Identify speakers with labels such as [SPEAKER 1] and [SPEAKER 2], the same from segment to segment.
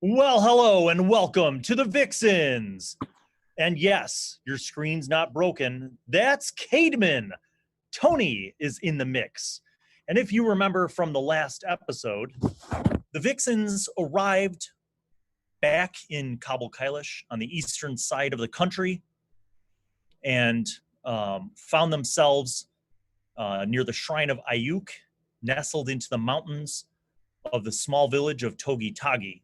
[SPEAKER 1] Well, hello and welcome to the Vixens. And yes, your screen's not broken. That's Cademan. Tony is in the mix. And if you remember from the last episode, the Vixens arrived back in Kabul Kailish on the eastern side of the country and found themselves near the shrine of Ayuk, nestled into the mountains of the small village of Togi Tagi,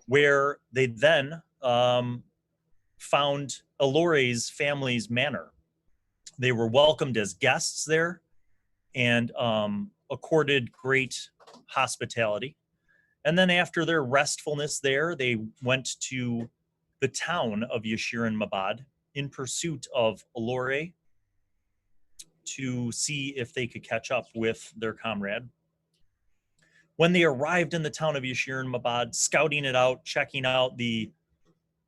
[SPEAKER 1] where they then found Alore's family's manor. They were welcomed as guests there and accorded great hospitality. And then after their restfulness there, they went to the town of Yashirin Mabad in pursuit of Alore to see if they could catch up with their comrade. When they arrived in the town of Yashirin Mabad, scouting it out, checking out the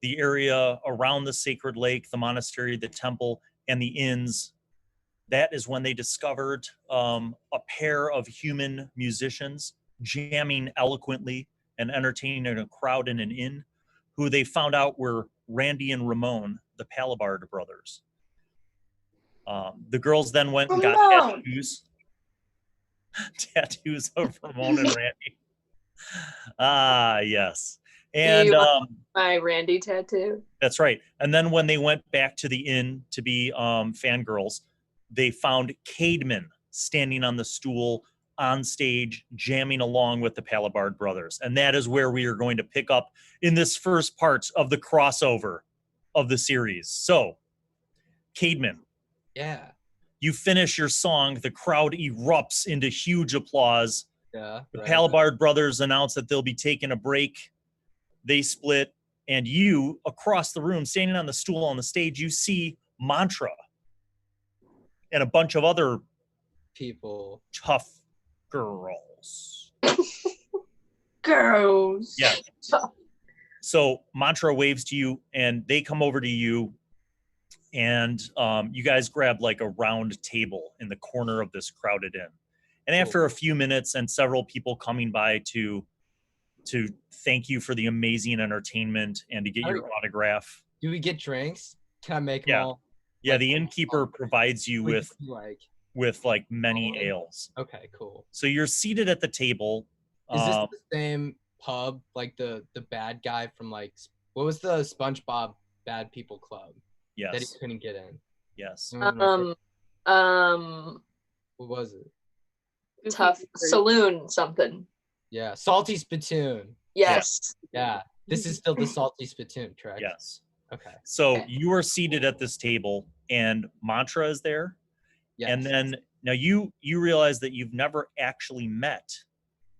[SPEAKER 1] area around the sacred lake, the monastery, the temple, and the inns, that is when they discovered a pair of human musicians jamming eloquently and entertaining a crowd in an inn, who they found out were Randy and Ramon, the Palabard brothers. The girls then went and got tattoos of Ramon and Randy. Ah, yes. And
[SPEAKER 2] my Randy tattoo.
[SPEAKER 1] That's right. And then when they went back to the inn to be fangirls, they found Cademan standing on the stool on stage, jamming along with the Palabard brothers. And that is where we are going to pick up in this first part of the crossover of the series. So, Cademan.
[SPEAKER 3] Yeah.
[SPEAKER 1] You finish your song, the crowd erupts into huge applause.
[SPEAKER 3] Yeah.
[SPEAKER 1] The Palabard brothers announce that they'll be taking a break. They split, and you, across the room, standing on the stool on the stage, you see Mantra and a bunch of other
[SPEAKER 3] people.
[SPEAKER 1] Tough girls.
[SPEAKER 2] Girls.
[SPEAKER 1] Yeah. So Mantra waves to you, and they come over to you, and you guys grab like a round table in the corner of this crowded inn. And after a few minutes and several people coming by to thank you for the amazing entertainment and to get your autograph.
[SPEAKER 3] Do we get drinks? Can I make them all?
[SPEAKER 1] Yeah, the innkeeper provides you with many ales.
[SPEAKER 3] Okay, cool.
[SPEAKER 1] So you're seated at the table.
[SPEAKER 3] Is this the same pub, like the bad guy from what was the SpongeBob Bad People Club?
[SPEAKER 1] Yes.
[SPEAKER 3] That he couldn't get in.
[SPEAKER 1] Yes.
[SPEAKER 3] What was it?
[SPEAKER 2] Tough Saloon something.
[SPEAKER 3] Yeah, Salty Spittoon.
[SPEAKER 2] Yes.
[SPEAKER 3] Yeah, this is still the Salty Spittoon, correct?
[SPEAKER 1] Yes.
[SPEAKER 3] Okay.
[SPEAKER 1] So you are seated at this table, and Mantra is there. Yes. And then now you realize that you've never actually met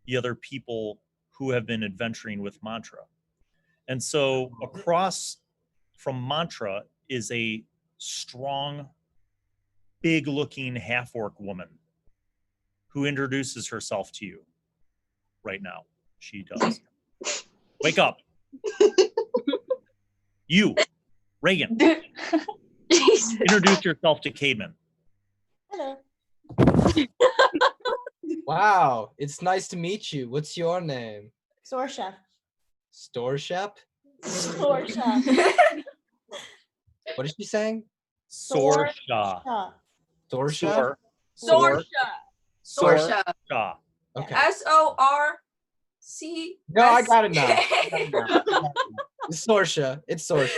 [SPEAKER 1] the other people who have been adventuring with Mantra. And so across from Mantra is a strong, big-looking half-orc woman who introduces herself to you right now. She does. Wake up. You, Reagan. Introduce yourself to Cademan.
[SPEAKER 4] Hello.
[SPEAKER 3] Wow, it's nice to meet you. What's your name?
[SPEAKER 4] Sorshe.
[SPEAKER 3] Storeshep?
[SPEAKER 4] Sorshe.
[SPEAKER 3] What is she saying?
[SPEAKER 1] Sorshe.
[SPEAKER 3] Sorshe?
[SPEAKER 2] Sorshe.
[SPEAKER 3] Okay.
[SPEAKER 2] S-O-R-C.
[SPEAKER 3] No, I got it now. It's Sorshe. It's Sorshe.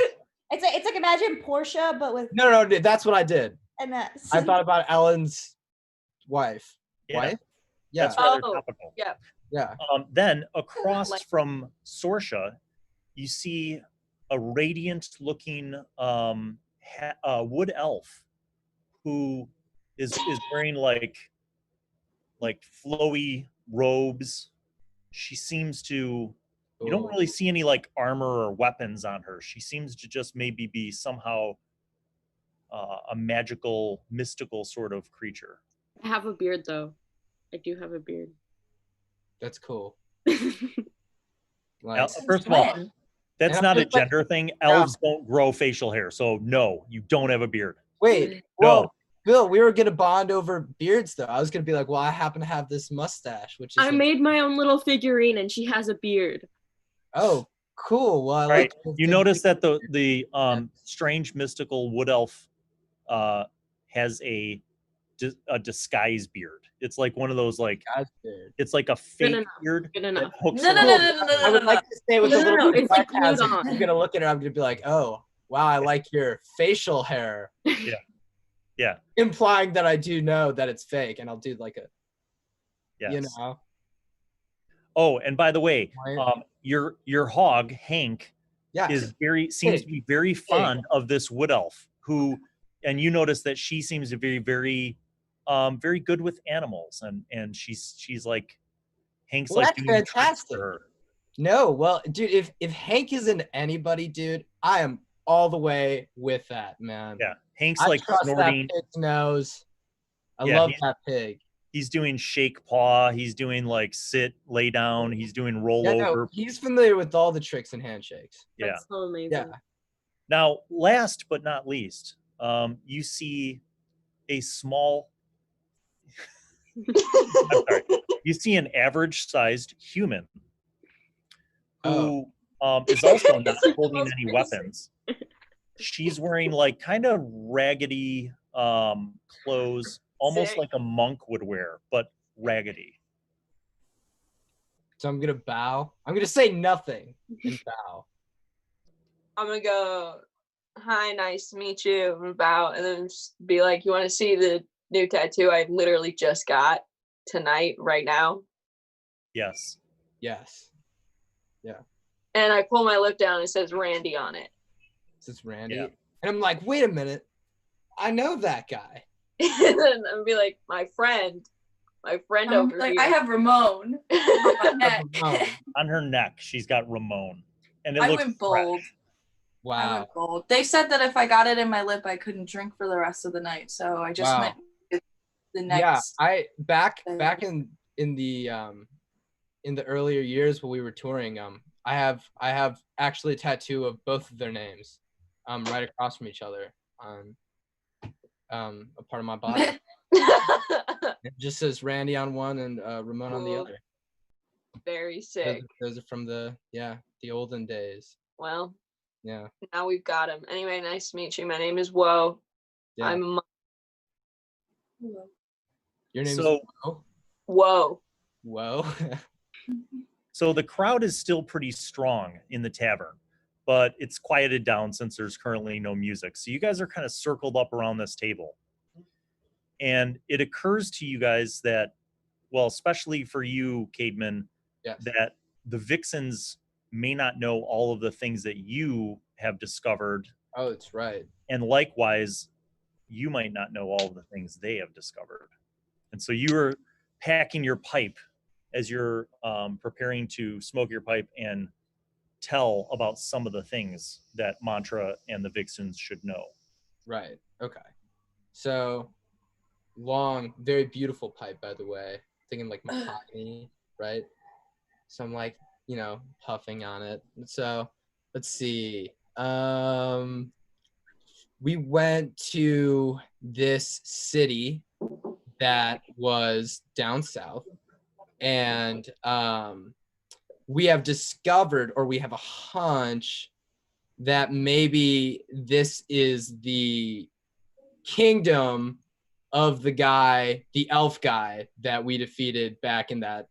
[SPEAKER 4] It's like imagine Portia, but with
[SPEAKER 3] No, that's what I did.
[SPEAKER 4] And
[SPEAKER 3] I thought about Ellen's wife.
[SPEAKER 1] Yeah.
[SPEAKER 3] Wife? Yeah.
[SPEAKER 1] That's rather topical.
[SPEAKER 2] Yeah.
[SPEAKER 3] Yeah.
[SPEAKER 1] Then across from Sorshe, you see a radiant-looking wood elf who is wearing like flowy robes. She seems to. You don't really see any like armor or weapons on her. She seems to just maybe be somehow a magical, mystical sort of creature.
[SPEAKER 5] I have a beard though. I do have a beard.
[SPEAKER 3] That's cool.
[SPEAKER 1] First of all, that's not a gender thing. Elves don't grow facial hair. So no, you don't have a beard.
[SPEAKER 3] Wait,
[SPEAKER 1] no.
[SPEAKER 3] Bill, we were gonna bond over beards though. I was gonna be like, well, I happen to have this mustache, which is
[SPEAKER 5] I made my own little figurine and she has a beard.
[SPEAKER 3] Oh, cool. Well, I
[SPEAKER 1] All right.
[SPEAKER 3] like those
[SPEAKER 1] You
[SPEAKER 3] big
[SPEAKER 1] notice that
[SPEAKER 3] beards.
[SPEAKER 1] the strange mystical wood elf has a disguise beard. It's like one of those like
[SPEAKER 3] Guys, beard.
[SPEAKER 1] it's like a fake
[SPEAKER 5] enough.
[SPEAKER 1] beard
[SPEAKER 5] Good
[SPEAKER 1] that
[SPEAKER 5] enough.
[SPEAKER 1] hooks
[SPEAKER 4] No, no,
[SPEAKER 1] around.
[SPEAKER 4] no, no, no, no,
[SPEAKER 3] I would
[SPEAKER 4] no,
[SPEAKER 3] like to say it with
[SPEAKER 5] No,
[SPEAKER 3] a
[SPEAKER 5] no,
[SPEAKER 3] little
[SPEAKER 5] no,
[SPEAKER 3] bit of
[SPEAKER 5] it's like glued
[SPEAKER 3] sarcasm.
[SPEAKER 5] on.
[SPEAKER 3] I'm gonna look at her. I'm gonna be like, "Oh, wow, I like your facial hair,"
[SPEAKER 1] Yeah.
[SPEAKER 3] implying that I do know that it's fake, and I'll do like a,
[SPEAKER 1] Yes.
[SPEAKER 3] you know,
[SPEAKER 1] Oh, and by the way,
[SPEAKER 3] Right.
[SPEAKER 1] your hog Hank
[SPEAKER 3] yeah,
[SPEAKER 1] seems to be very
[SPEAKER 3] Pig.
[SPEAKER 1] fond of this wood elf who, and you notice that she seems to be very very good with animals, and she's like Hank's
[SPEAKER 3] Well,
[SPEAKER 1] like
[SPEAKER 3] that's
[SPEAKER 1] doing tricks
[SPEAKER 3] fantastic.
[SPEAKER 1] for her.
[SPEAKER 3] No, well, dude, if Hank isn't anybody, dude, I am all the way with that, man.
[SPEAKER 1] Yeah, Hank's
[SPEAKER 3] I
[SPEAKER 1] like
[SPEAKER 3] trust
[SPEAKER 1] snorting.
[SPEAKER 3] that pig's nose. I
[SPEAKER 1] Yeah,
[SPEAKER 3] love that pig.
[SPEAKER 1] He's doing shake paw. He's doing like sit, lay down. He's doing roll
[SPEAKER 3] Yeah, no,
[SPEAKER 1] over.
[SPEAKER 3] he's familiar with all the tricks and handshakes.
[SPEAKER 1] Yeah.
[SPEAKER 5] That's so amazing.
[SPEAKER 3] Yeah.
[SPEAKER 1] Now, last but not least, you see a small. I'm sorry. You see an average-sized human who is also not
[SPEAKER 5] It's like the
[SPEAKER 1] holding
[SPEAKER 5] most
[SPEAKER 1] any
[SPEAKER 5] basic.
[SPEAKER 1] weapons. She's wearing like kind of raggedy clothes, almost
[SPEAKER 2] Sick.
[SPEAKER 1] like a monk would wear, but raggedy.
[SPEAKER 3] So I'm gonna bow. I'm gonna say nothing and bow.
[SPEAKER 2] I'm gonna go, hi, nice to meet you, and bow, and then just be like, you want to see the new tattoo I literally just got tonight, right now?
[SPEAKER 1] Yes.
[SPEAKER 3] Yes.
[SPEAKER 2] And I pull my lip down and it says Randy on it.
[SPEAKER 3] This is Randy.
[SPEAKER 1] Yeah.
[SPEAKER 3] And I'm like, wait a minute. I know that guy.
[SPEAKER 2] And then I'm be like, my friend over
[SPEAKER 6] like,
[SPEAKER 2] here.
[SPEAKER 6] I have Ramon on my neck.
[SPEAKER 3] Ramon.
[SPEAKER 1] On her neck, she's got Ramon, and it
[SPEAKER 6] I
[SPEAKER 1] looks
[SPEAKER 6] went
[SPEAKER 1] fresh.
[SPEAKER 6] bold. I
[SPEAKER 3] Wow.
[SPEAKER 6] went bold. They said that if I got it in my lip, I couldn't drink for the rest of the night. So I just
[SPEAKER 3] Wow.
[SPEAKER 6] went with the
[SPEAKER 3] Yeah,
[SPEAKER 6] next.
[SPEAKER 3] I back in the earlier years when we were touring, I have actually a tattoo of both of their names, right across from each other on a part of my body. It just says Randy on one and Ramon on the
[SPEAKER 2] Cool.
[SPEAKER 3] other.
[SPEAKER 2] Very sick.
[SPEAKER 3] Those are from the olden days.
[SPEAKER 2] Well,
[SPEAKER 3] Yeah.
[SPEAKER 2] now we've got him. Anyway, nice to meet you. My name is Woe.
[SPEAKER 3] Yeah.
[SPEAKER 2] I'm a
[SPEAKER 3] Your name
[SPEAKER 1] So-
[SPEAKER 3] is Whoa.
[SPEAKER 2] Whoa.
[SPEAKER 3] Whoa.
[SPEAKER 1] So the crowd is still pretty strong in the tavern, but it's quieted down since there's currently no music. So you guys are kind of circled up around this table. And it occurs to you guys that, well, especially for you, Cademan,
[SPEAKER 3] Yes.
[SPEAKER 1] that the Vixens may not know all of the things that you have discovered.
[SPEAKER 3] Oh, that's right.
[SPEAKER 1] And likewise, you might not know all of the things they have discovered. And so you are packing your pipe as you're preparing to smoke your pipe and tell about some of the things that Mantra and the Vixens should know.
[SPEAKER 3] Right. Okay. So long, very beautiful pipe, by the way. Thinking like mahogany, right? So I'm like, puffing on it. So let's see. We went to this city that was down south, and we have discovered, or we have a hunch, that maybe this is the kingdom of the elf guy that we defeated back in that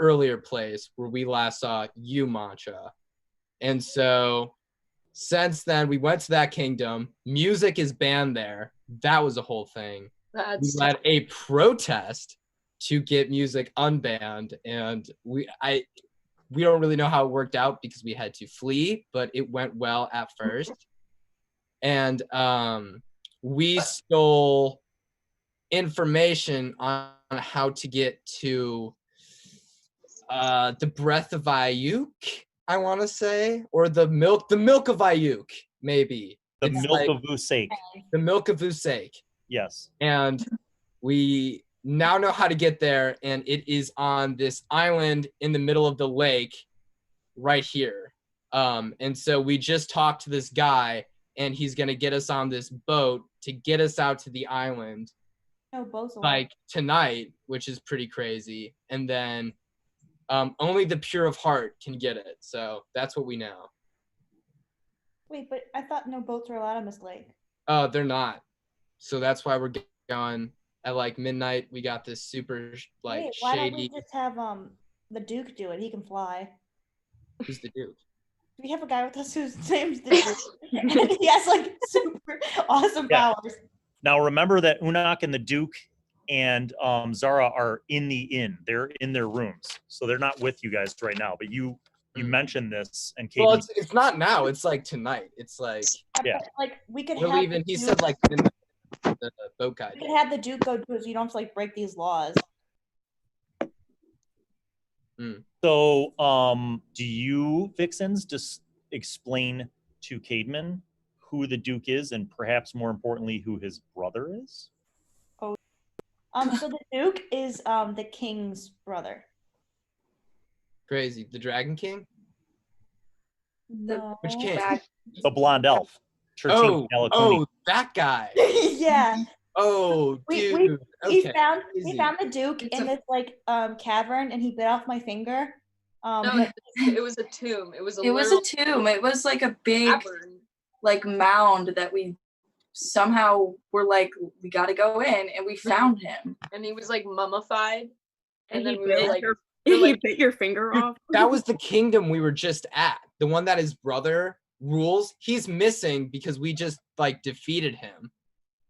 [SPEAKER 3] earlier place where we last saw you, Mantra. And so since then, we went to that kingdom. Music is banned there. That was a whole thing. We
[SPEAKER 2] That's
[SPEAKER 3] led a protest to get music unbanned, and we don't really know how it worked out because we had to flee, but it went well at first. And we stole information on how to get to the breath of Ayuk, I want to say, or the milk of Ayuk, maybe.
[SPEAKER 1] The
[SPEAKER 3] It's
[SPEAKER 1] milk
[SPEAKER 3] like
[SPEAKER 1] of Vusake.
[SPEAKER 3] the milk of Vusake.
[SPEAKER 1] Yes.
[SPEAKER 3] And we now know how to get there, and it is on this island in the middle of the lake right here. And so we just talked to this guy, and he's going to get us on this boat to get us out to the island
[SPEAKER 4] No, both.
[SPEAKER 3] like tonight, which is pretty crazy. And then Only the pure of heart can get it. So that's what we know.
[SPEAKER 4] Wait, but I thought no boats were allowed on this lake.
[SPEAKER 3] Oh, they're not. So that's why we're going at like midnight. We got this super like
[SPEAKER 4] Wait, why don't we
[SPEAKER 3] shady.
[SPEAKER 4] just have the Duke do it? He can fly.
[SPEAKER 3] Who's the Duke?
[SPEAKER 4] We have a guy with us whose name's the Duke, and he has like super awesome
[SPEAKER 1] Yeah.
[SPEAKER 4] powers.
[SPEAKER 1] Now remember that Unak and the Duke and Zara are in the inn. They're in their rooms, so they're not with you guys right now. But you mentioned this, and Kate.
[SPEAKER 3] Well, it's not now. It's like tonight. It's like
[SPEAKER 1] Yeah.
[SPEAKER 4] But, like we could
[SPEAKER 3] we're
[SPEAKER 4] have
[SPEAKER 3] leaving.
[SPEAKER 4] the
[SPEAKER 3] He
[SPEAKER 4] Duke,
[SPEAKER 3] said like the boat guy.
[SPEAKER 4] we could have the Duke go do it, so you don't have to like break these laws.
[SPEAKER 1] So, do you, Vixens, just explain to Caedmon who the Duke is, and perhaps more importantly, who his brother is?
[SPEAKER 4] So the Duke is the king's brother.
[SPEAKER 3] Crazy. The Dragon King?
[SPEAKER 4] No.
[SPEAKER 3] Which king?
[SPEAKER 1] The blonde elf. Tertine Calacuni.
[SPEAKER 3] That guy.
[SPEAKER 4] Yeah.
[SPEAKER 3] Oh,
[SPEAKER 4] We-
[SPEAKER 3] dude.
[SPEAKER 4] We
[SPEAKER 3] Okay.
[SPEAKER 4] found
[SPEAKER 3] Easy.
[SPEAKER 4] the Duke
[SPEAKER 6] It's
[SPEAKER 4] in
[SPEAKER 6] a-
[SPEAKER 4] this like cavern, and he bit off my finger.
[SPEAKER 2] No,
[SPEAKER 4] But
[SPEAKER 2] it was a tomb. It was a
[SPEAKER 6] It was a tomb. It was like a big
[SPEAKER 2] cavern.
[SPEAKER 6] like mound that we somehow were like, we gotta go in, and we found him.
[SPEAKER 2] And he was like mummified. And then
[SPEAKER 5] he
[SPEAKER 2] we were
[SPEAKER 5] bit
[SPEAKER 2] like,
[SPEAKER 5] he bit your finger off.
[SPEAKER 3] That was the kingdom we were just at. The one that his brother rules. He's missing because we just like defeated him.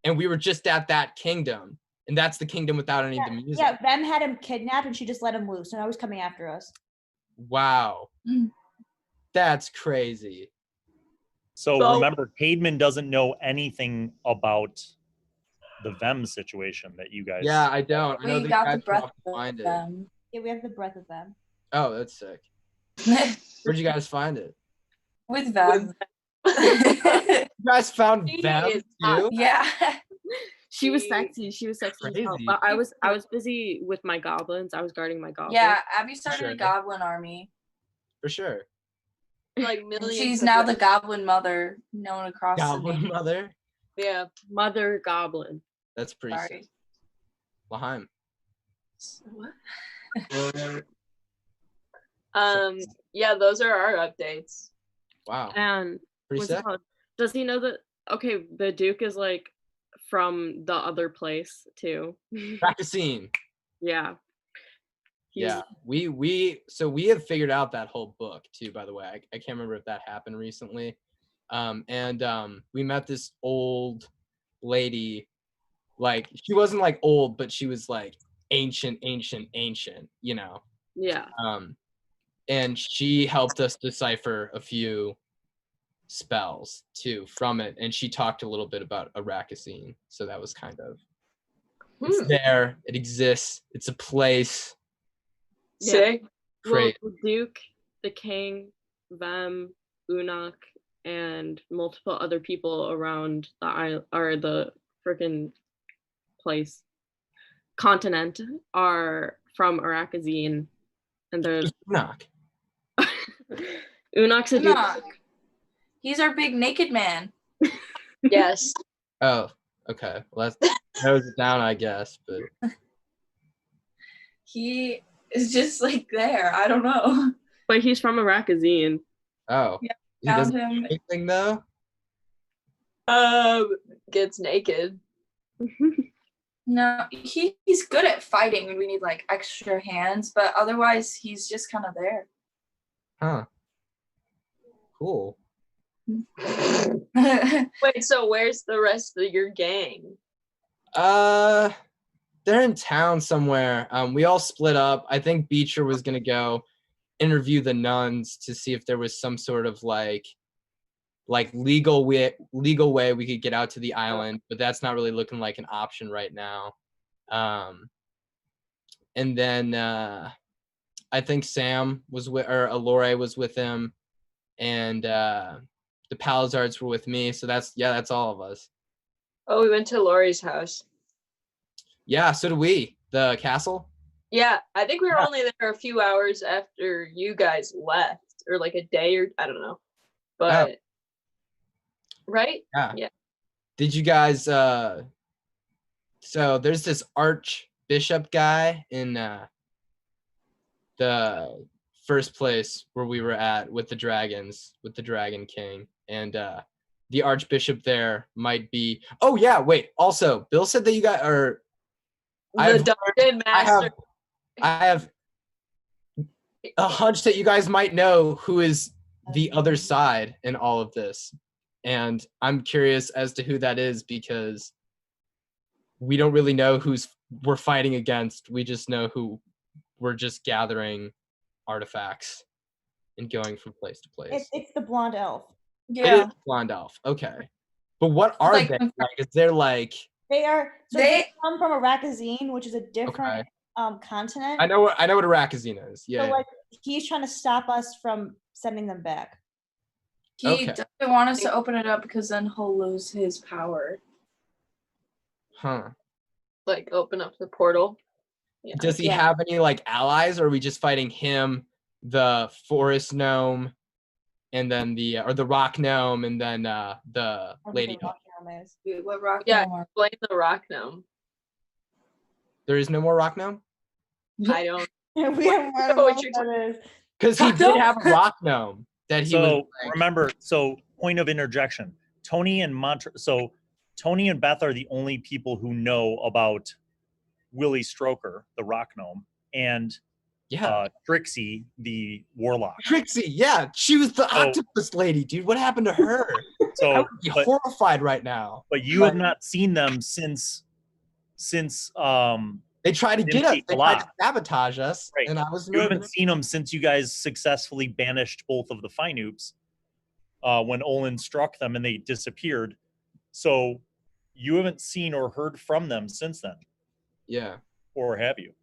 [SPEAKER 3] And we were just at that kingdom. And that's the kingdom without any of the music.
[SPEAKER 4] yeah, Vem had him kidnapped, and she just let him loose, and now he's coming after us.
[SPEAKER 3] Wow.
[SPEAKER 6] Mm.
[SPEAKER 3] That's crazy.
[SPEAKER 1] So
[SPEAKER 2] So-
[SPEAKER 1] remember, Caedmon doesn't know anything about the Vem situation that you guys.
[SPEAKER 3] Yeah, I don't. I know
[SPEAKER 6] We
[SPEAKER 3] the
[SPEAKER 6] got
[SPEAKER 3] guys
[SPEAKER 6] the breath
[SPEAKER 3] have to
[SPEAKER 6] of
[SPEAKER 3] find it.
[SPEAKER 6] them.
[SPEAKER 4] Yeah, we have the breath of them.
[SPEAKER 3] Oh, that's sick. Where'd you guys find it?
[SPEAKER 6] With them.
[SPEAKER 3] You guys found
[SPEAKER 2] She
[SPEAKER 3] them
[SPEAKER 2] is
[SPEAKER 3] too?
[SPEAKER 6] Yeah.
[SPEAKER 5] She was
[SPEAKER 2] She-
[SPEAKER 5] sexy. She was sexy. as hell.
[SPEAKER 3] Crazy.
[SPEAKER 5] But I was busy with my goblins. I was guarding my goblins.
[SPEAKER 6] Yeah, Abby started
[SPEAKER 3] Sure.
[SPEAKER 6] a goblin army.
[SPEAKER 3] For sure.
[SPEAKER 2] like
[SPEAKER 6] And
[SPEAKER 2] millions.
[SPEAKER 6] she's
[SPEAKER 2] of
[SPEAKER 6] now
[SPEAKER 2] them.
[SPEAKER 6] the goblin mother, known across
[SPEAKER 3] Goblin
[SPEAKER 6] the nation.
[SPEAKER 3] mother.
[SPEAKER 2] Yeah.
[SPEAKER 5] Mother goblin.
[SPEAKER 3] That's pretty
[SPEAKER 6] Sorry.
[SPEAKER 3] sick. Laheim.
[SPEAKER 6] What?
[SPEAKER 2] Yeah, those are our updates.
[SPEAKER 3] Wow.
[SPEAKER 5] And
[SPEAKER 3] Pretty
[SPEAKER 5] what's it
[SPEAKER 3] sick.
[SPEAKER 5] called? Does he know that? Okay, the Duke is like from the other place too.
[SPEAKER 3] Practicing.
[SPEAKER 5] Yeah. He's-
[SPEAKER 3] Yeah. We have figured out that whole book too, by the way. I can't remember if that happened recently. We met this old lady. Like she wasn't like old, but she was like ancient, you know.
[SPEAKER 5] Yeah.
[SPEAKER 3] And she helped us decipher a few spells too from it, and she talked a little bit about Arrakazine, so that was kind of it's there, it exists, it's a place.
[SPEAKER 5] Yeah.
[SPEAKER 2] Sick.
[SPEAKER 5] Well,
[SPEAKER 3] Great.
[SPEAKER 5] the Duke, the King, Vem, Unak, and multiple other people around the island or the freaking continent are from Arrakazine, and they're
[SPEAKER 3] Knock.
[SPEAKER 5] Unak's a Duke.
[SPEAKER 6] Enoch. He's our big naked man.
[SPEAKER 2] Yes.
[SPEAKER 3] Oh, okay. Well, that narrows it down, I guess. But
[SPEAKER 6] He is just like there. I don't know.
[SPEAKER 5] But he's from Arrakazine.
[SPEAKER 3] oh,
[SPEAKER 6] Yeah,
[SPEAKER 3] he
[SPEAKER 6] Found
[SPEAKER 3] doesn't do
[SPEAKER 6] him.
[SPEAKER 3] anything though.
[SPEAKER 2] Gets naked.
[SPEAKER 6] No, he's good at fighting when we need like extra hands, but otherwise he's just kind of there.
[SPEAKER 3] Huh. Cool.
[SPEAKER 2] Wait, so where's the rest of your gang?
[SPEAKER 3] They're in town somewhere. We all split up. I think Beecher was gonna go interview the nuns to see if there was some sort of like legal way we could get out to the island, but that's not really looking like an option right now. And then I think Sam was with, or Alore was with him, and the Palizards were with me. So that's all of us.
[SPEAKER 2] Oh, we went to Lori's house.
[SPEAKER 3] Yeah, so did we. The castle.
[SPEAKER 2] Yeah, I think we were
[SPEAKER 3] Yeah.
[SPEAKER 2] only there a few hours after you guys left, or like a day, or I don't know. But right?
[SPEAKER 3] Yeah. Did you guys so there's this archbishop guy in the first place where we were at with the dragons, with the Dragon King, and the Archbishop there might be. Oh yeah, wait. Also, Bill said that you guys are.
[SPEAKER 2] The Dungeon Master.
[SPEAKER 3] I have a hunch that you guys might know who is the other side in all of this, and I'm curious as to who that is because we don't really know who's we're fighting against. We just know who we're just gathering artifacts and going from place to place.
[SPEAKER 4] It's the blonde elf.
[SPEAKER 3] It
[SPEAKER 6] Yeah.
[SPEAKER 3] is blonde elf. Okay, but what are
[SPEAKER 6] Like-
[SPEAKER 3] they? Like, is there like?
[SPEAKER 4] They are. So they come from Arakazine, which is a different continent.
[SPEAKER 3] I know what Arakazina is. Yeah.
[SPEAKER 4] So like he's trying to stop us from sending them back.
[SPEAKER 6] He doesn't want us to open it up because then he'll lose his power.
[SPEAKER 3] Huh.
[SPEAKER 2] Like open up the portal. Yeah.
[SPEAKER 3] Does he have any like allies, or are we just fighting him, the forest gnome, and then the rock gnome, and then the lady gnome?
[SPEAKER 6] Wait, what rock?
[SPEAKER 2] Yeah,
[SPEAKER 6] gnome are-
[SPEAKER 2] explain the rock gnome.
[SPEAKER 3] There is no more rock gnome?
[SPEAKER 2] I don't.
[SPEAKER 4] We don't know what that is.
[SPEAKER 3] Because he did have a rock gnome that he was
[SPEAKER 1] So
[SPEAKER 3] like,
[SPEAKER 1] remember, so point of interjection. Tony and Beth are the only people who know about Willie Stroker, the rock gnome, and Trixie, the warlock.
[SPEAKER 3] Trixie, yeah, she was the octopus lady, dude. What happened to her? I
[SPEAKER 1] So,
[SPEAKER 3] would be horrified right now.
[SPEAKER 1] but you have not seen them since
[SPEAKER 3] they tried to get us.
[SPEAKER 1] Dimity
[SPEAKER 3] They tried to
[SPEAKER 1] Kalak.
[SPEAKER 3] sabotage us,
[SPEAKER 1] Right.
[SPEAKER 3] and I was
[SPEAKER 1] You haven't
[SPEAKER 3] nervous.
[SPEAKER 1] seen them since you guys successfully banished both of the Finoops when Olin struck them and they disappeared. So you haven't seen or heard from them since then,
[SPEAKER 3] Yeah.
[SPEAKER 1] or have you?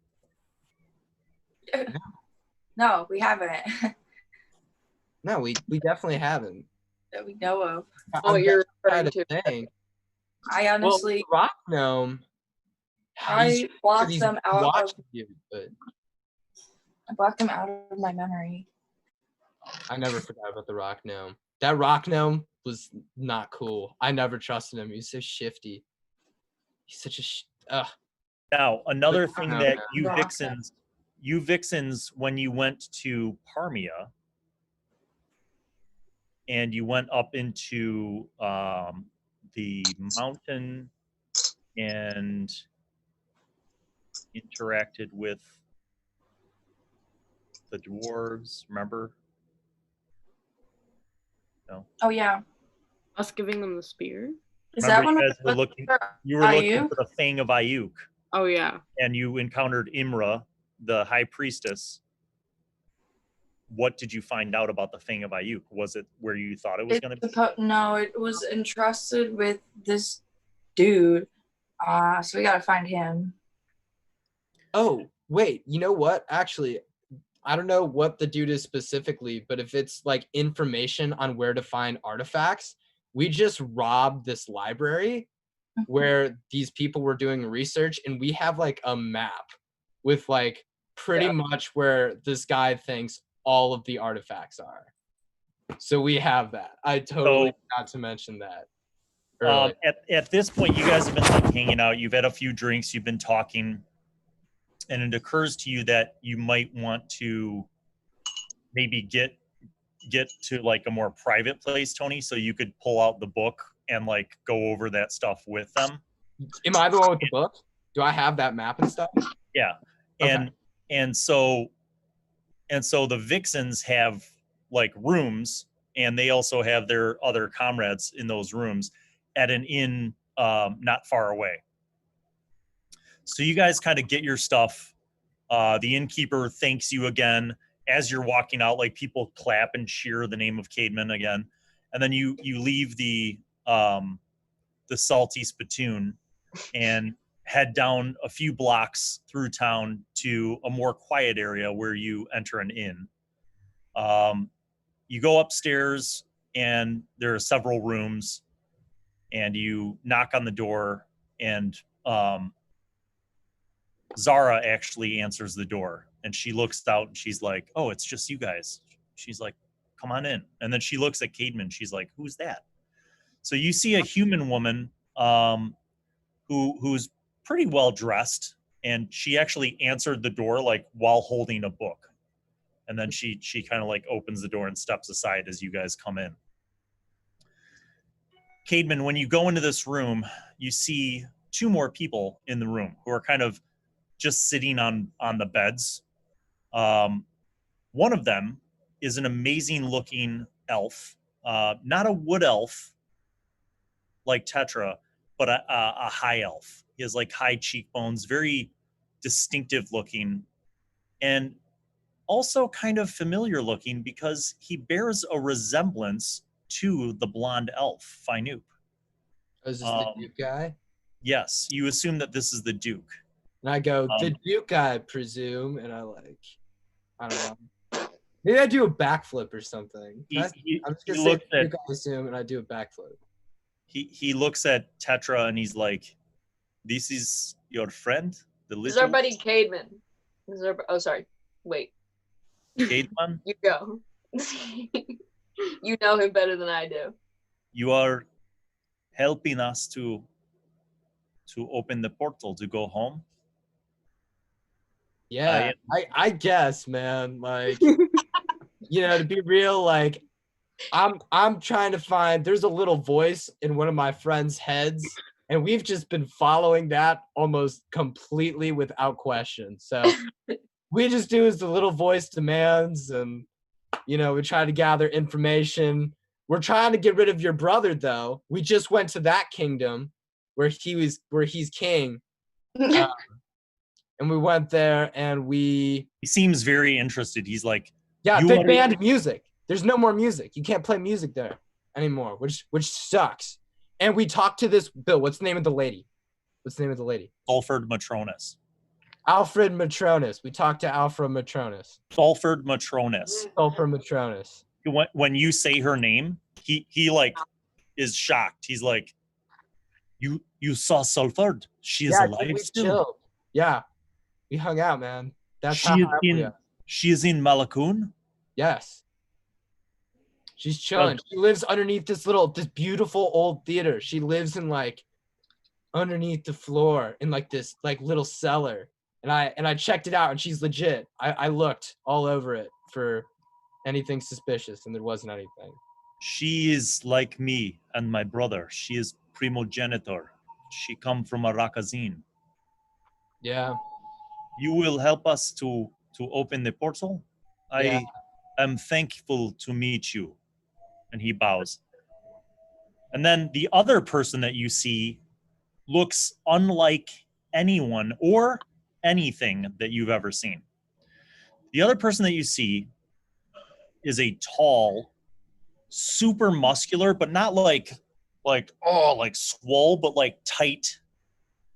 [SPEAKER 6] No, we haven't.
[SPEAKER 3] No, we definitely haven't.
[SPEAKER 6] That we know of.
[SPEAKER 2] Oh, you're
[SPEAKER 3] trying
[SPEAKER 2] referring to.
[SPEAKER 3] think.
[SPEAKER 6] I honestly,
[SPEAKER 3] Well, rock gnome.
[SPEAKER 6] I blocked them out of.
[SPEAKER 3] watching you, but
[SPEAKER 6] I blocked them out of my memory.
[SPEAKER 3] I never forgot about the rock gnome. That rock gnome was not cool. I never trusted him. He was so shifty. He's such a
[SPEAKER 1] Now, another
[SPEAKER 3] But-
[SPEAKER 1] thing
[SPEAKER 3] no,
[SPEAKER 1] that
[SPEAKER 3] no.
[SPEAKER 1] you Vixens, when you went to Parmia and you went up into the mountain and interacted with the dwarves, remember? No.
[SPEAKER 6] Oh yeah,
[SPEAKER 5] Us giving them the spear.
[SPEAKER 6] is
[SPEAKER 1] Remember
[SPEAKER 6] that one?
[SPEAKER 1] you guys were looking looking
[SPEAKER 6] Ayuk?
[SPEAKER 1] for the Fang of Ayuk,
[SPEAKER 5] Oh yeah.
[SPEAKER 1] and you encountered Imra, the high priestess. What did you find out about the Fang of Ayuk? Was it where you thought it was going to be?
[SPEAKER 6] No, it was entrusted with this dude. So we gotta find him.
[SPEAKER 3] Oh, wait, you know what? Actually, I don't know what the dude is specifically, but if it's like information on where to find artifacts, we just robbed this library where these people were doing research, and we have like a map with like pretty much where this guy thinks all of the artifacts are. So we have that. I totally forgot to mention that. earlier.
[SPEAKER 1] At this point, you guys have been like hanging out. You've had a few drinks. You've been talking, and it occurs to you that you might want to maybe get to like a more private place, Tony, so you could pull out the book and like go over that stuff with them.
[SPEAKER 3] Am I the one with the book? Do I have that map and stuff?
[SPEAKER 1] Yeah,
[SPEAKER 3] Okay.
[SPEAKER 1] and so the Vixens have like rooms, and they also have their other comrades in those rooms at an inn not far away. So you guys kind of get your stuff. The innkeeper thanks you again as you're walking out. Like people clap and cheer the name of Caedmon again, and then you leave the salty spittoon and head down a few blocks through town to a more quiet area where you enter an inn. You go upstairs and there are several rooms, and you knock on the door, and Zara actually answers the door, and she looks out and she's like, "Oh, it's just you guys." She's like, "Come on in." And then she looks at Caedmon. She's like, "Who's that?" So you see a human woman who's pretty well dressed, and she actually answered the door like while holding a book. And then she kind of like opens the door and steps aside as you guys come in. Caedmon, when you go into this room, you see two more people in the room who are kind of just sitting on the beds. One of them is an amazing looking elf, not a wood elf like Tetra, but a high elf. He has like high cheekbones, very distinctive looking, and also kind of familiar looking because he bears a resemblance to the blonde elf, Finoop.
[SPEAKER 3] Oh, is this the Duke guy?
[SPEAKER 1] Yes, you assume that this is the Duke.
[SPEAKER 3] And I go, the Duke, I presume, and I don't know. Maybe I do a backflip or something. I'm just gonna say Duke, I assume, and I do a backflip.
[SPEAKER 1] He looks at Tetra and he's like, "This is your friend, the little."
[SPEAKER 2] This is our buddy Caedmon. Oh, sorry. Wait.
[SPEAKER 1] Caedmon?
[SPEAKER 2] You go. You know him better than I do.
[SPEAKER 1] You are helping us to open the portal to go home.
[SPEAKER 3] Yeah, I guess, man. Like, to be real, like, I'm trying to find. There's a little voice in one of my friends' heads, and we've just been following that almost completely without question. So we just do as the little voice demands, and we try to gather information. We're trying to get rid of your brother, though. We just went to that kingdom where he's king. And we went there and he
[SPEAKER 1] seems very interested. He's like,
[SPEAKER 3] yeah, they banned music. There's no more music. You can't play music there anymore, which sucks. And we talked to this Bill. What's the name of the lady?
[SPEAKER 1] Alfred Matronus.
[SPEAKER 3] Alfred Matronus. We talked to Alfred Matronus.
[SPEAKER 1] Alfred Matronus.
[SPEAKER 3] Alfred Matronus.
[SPEAKER 1] When you say her name, he like is shocked. He's like, you saw Sulford? She is alive still.
[SPEAKER 3] Chilled. Yeah. We hung out, man. That's how happy we are.
[SPEAKER 1] She is in Malakun?
[SPEAKER 3] Yes. She's chilling. She lives underneath this beautiful old theater. She lives in like underneath the floor in like this like little cellar. And I checked it out and she's legit. I looked all over it for anything suspicious and there wasn't anything.
[SPEAKER 1] She is like me and my brother. She is primogenitor. She come from a Rakazin.
[SPEAKER 3] Yeah.
[SPEAKER 1] You will help us to open the portal?
[SPEAKER 3] Yeah.
[SPEAKER 1] I am thankful to meet you. And he bows. And then the other person that you see looks unlike anyone or anything that you've ever seen. The other person that you see is a tall, super muscular, but not like swole, but like tight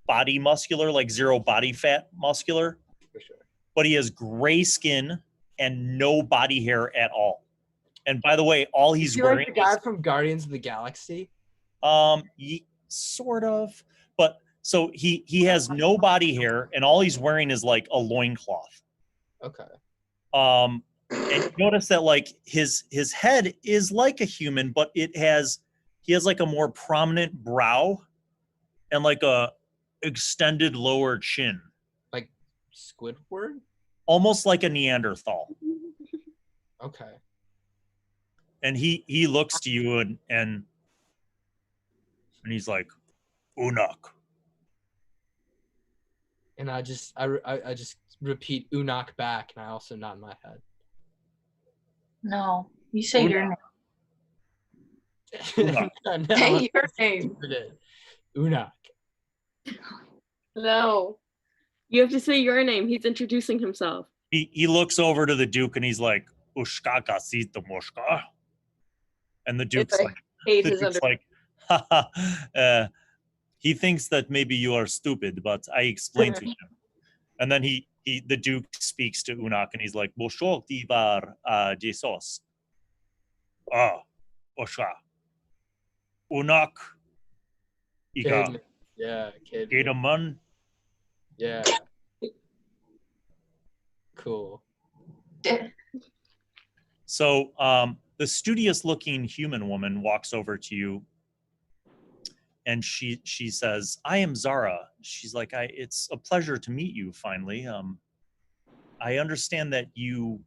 [SPEAKER 1] body muscular, like zero body fat muscular.
[SPEAKER 3] For sure.
[SPEAKER 1] But he has gray skin and no body hair at all. And by the way, all he's wearing
[SPEAKER 3] like the guy from Guardians of the Galaxy?
[SPEAKER 1] Sort of. But so he has no body hair and all he's wearing is like a loincloth.
[SPEAKER 3] Okay.
[SPEAKER 1] And you notice that like his head is like a human, but he has like a more prominent brow and like a extended lower chin.
[SPEAKER 3] Like Squidward?
[SPEAKER 1] Almost like a Neanderthal.
[SPEAKER 3] Okay.
[SPEAKER 1] And he looks to you and he's like, Unak.
[SPEAKER 3] And I just repeat Unak back, and I also nod my head.
[SPEAKER 6] No, you say
[SPEAKER 1] Unak.
[SPEAKER 6] your name.
[SPEAKER 3] No,
[SPEAKER 6] Say your name.
[SPEAKER 3] Unak.
[SPEAKER 2] No.
[SPEAKER 5] You have to say your name. He's introducing himself.
[SPEAKER 1] He looks over to the Duke and he's like, Ushkaka sita moshka. And the Duke's he thinks that maybe you are stupid, but I explained to him. And then the Duke speaks to Unak and he's like, Boshok divar Jesus. Osha. Unak. Iga.
[SPEAKER 3] Yeah, kid.
[SPEAKER 1] Edaman.
[SPEAKER 3] Yeah. Cool.
[SPEAKER 1] So the studious-looking human woman walks over to you, and she says, "I am Zara." She's like, "It's a pleasure to meet you finally. I understand that you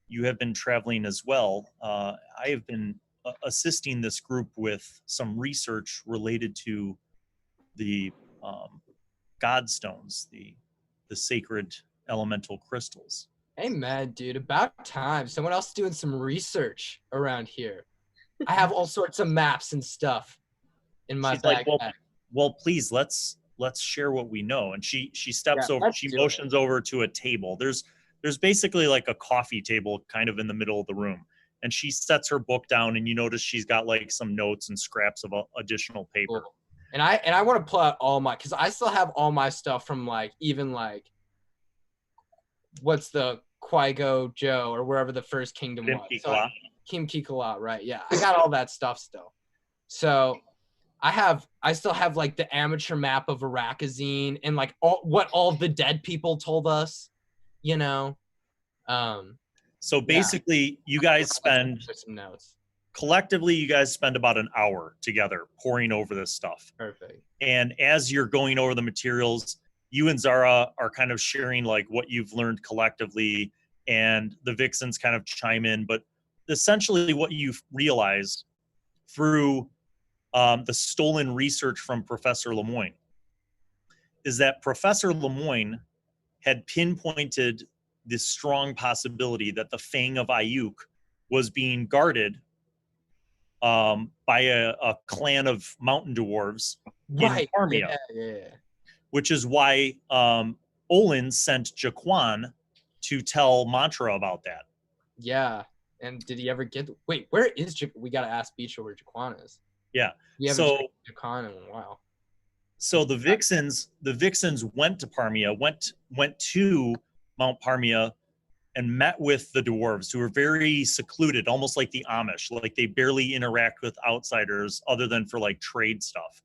[SPEAKER 1] you have been traveling as well. I have been assisting this group with some research related to the godstones, the sacred elemental crystals.
[SPEAKER 3] Hey, man, dude, about time. Someone else doing some research around here. I have all sorts of maps and stuff in my
[SPEAKER 1] She's like,
[SPEAKER 3] backpack.
[SPEAKER 1] well, please, let's share what we know. And she steps over, she motions over to a table. There's basically like a coffee table kind of in the middle of the room. And she sets her book down, and you notice she's got like some notes and scraps of additional paper.
[SPEAKER 3] Cool. And I want to pull out all my, because I still have all my stuff from like, even like, what's the Quaigo Joe or wherever the first kingdom was. So, Kim Kikala, right? Yeah, I got all that stuff still. So I still have like the amateur map of Arakazine and like what all the dead people told us, you know.
[SPEAKER 1] So basically, you guys spend
[SPEAKER 3] some notes.
[SPEAKER 1] Collectively, you guys spend about an hour together poring over this stuff.
[SPEAKER 3] Perfect.
[SPEAKER 1] And as you're going over the materials, you and Zara are kind of sharing like what you've learned collectively, and the Vixens kind of chime in. But essentially what you've realized through the stolen research from Professor Lemoyne is that Professor Lemoyne had pinpointed this strong possibility that the Fang of Ayuk was being guarded by a clan of mountain dwarves in Parmia.
[SPEAKER 3] Yeah.
[SPEAKER 1] Which is why Olin sent Jaquan to tell Mantra about that.
[SPEAKER 3] Yeah. And did he ever get... Wait, where is... We got to ask Beecher where Jaquan is.
[SPEAKER 1] Yeah.
[SPEAKER 3] We haven't checked Jaquan in a while.
[SPEAKER 1] So the Vixens went to Parmia, went to Mount Parmia and met with the dwarves, who were very secluded, almost like the Amish. Like they barely interact with outsiders other than for like trade stuff.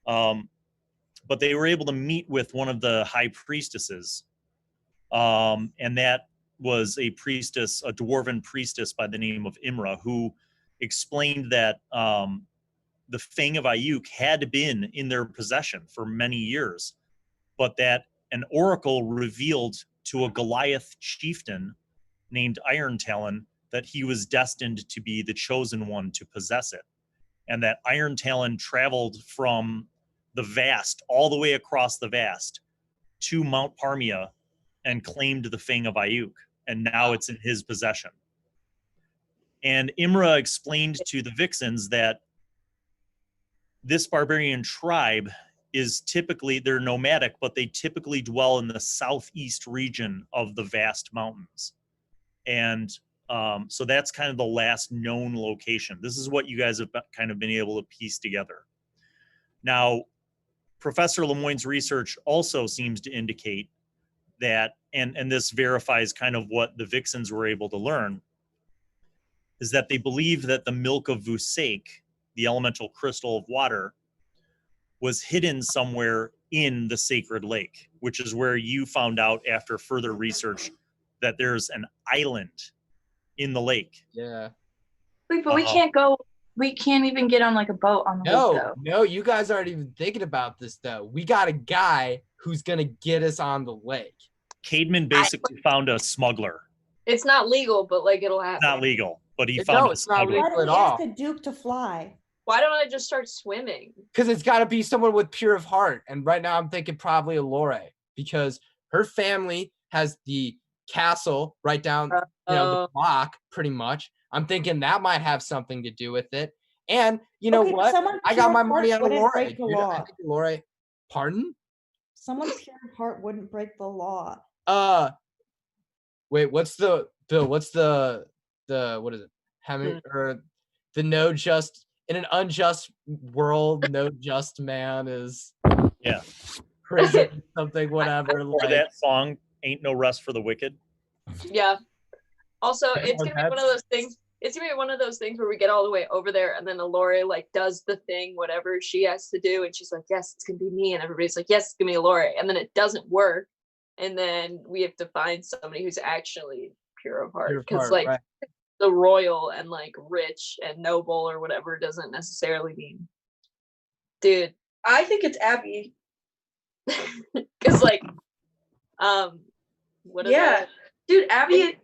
[SPEAKER 1] But they were able to meet with one of the high priestesses. And that was a priestess, a dwarven priestess by the name of Imra, who explained that the Fang of Ayuk had been in their possession for many years, but that an oracle revealed to a Goliath chieftain named Iron Talon that he was destined to be the chosen one to possess it. And that Iron Talon traveled from the Vast, all the way across the Vast, to Mount Parmia and claimed the Fang of Ayuk, and now it's in his possession. And Imra explained to the Vixens that this barbarian tribe is typically, they're nomadic, but they typically dwell in the southeast region of the Vast Mountains. And so that's kind of the last known location. This is what you guys have kind of been able to piece together. Now, Professor Lemoyne's research also seems to indicate that, and this verifies kind of what the Vixens were able to learn, is that they believe that the milk of Vusake, the elemental crystal of water, was hidden somewhere in the sacred lake, which is where you found out after further research that there's an island in the lake.
[SPEAKER 3] Yeah.
[SPEAKER 6] Wait, but we can't go. We can't even get on like a boat on the lake, though.
[SPEAKER 3] No, you guys aren't even thinking about this though. We got a guy who's gonna get us on the lake.
[SPEAKER 1] Cademan basically found a smuggler.
[SPEAKER 2] It's not legal, but like it'll happen.
[SPEAKER 1] It's not legal, but he found a smuggler.
[SPEAKER 4] Why do we ask a Duke to fly?
[SPEAKER 2] Why don't I just start swimming?
[SPEAKER 3] Because it's got to be someone with pure of heart. And right now I'm thinking probably Alore, because her family has the castle right down the block, pretty much. I'm thinking that might have something to do with it. And you know what? I got my money on Alore. I think Alore. Pardon?
[SPEAKER 4] Someone pure of heart wouldn't break the law.
[SPEAKER 3] Wait, what's the Bill? What's the what is it? Or the no just in an unjust world, no just man is prison something, whatever.
[SPEAKER 1] Like that song, "Ain't No Rest for the Wicked."
[SPEAKER 2] Yeah. Also, it's gonna be one of those things. It's gonna be one of those things where we get all the way over there, and then Alore like does the thing, whatever she has to do, and she's like, "Yes, it's gonna be me," and everybody's like, "Yes, it's gonna be Alore," and then it doesn't work, and then we have to find somebody who's actually pure of heart, because like the royal and like rich and noble or whatever doesn't necessarily mean, dude.
[SPEAKER 6] I think it's Abby.
[SPEAKER 2] Because like, what?
[SPEAKER 6] Yeah, dude, Abby.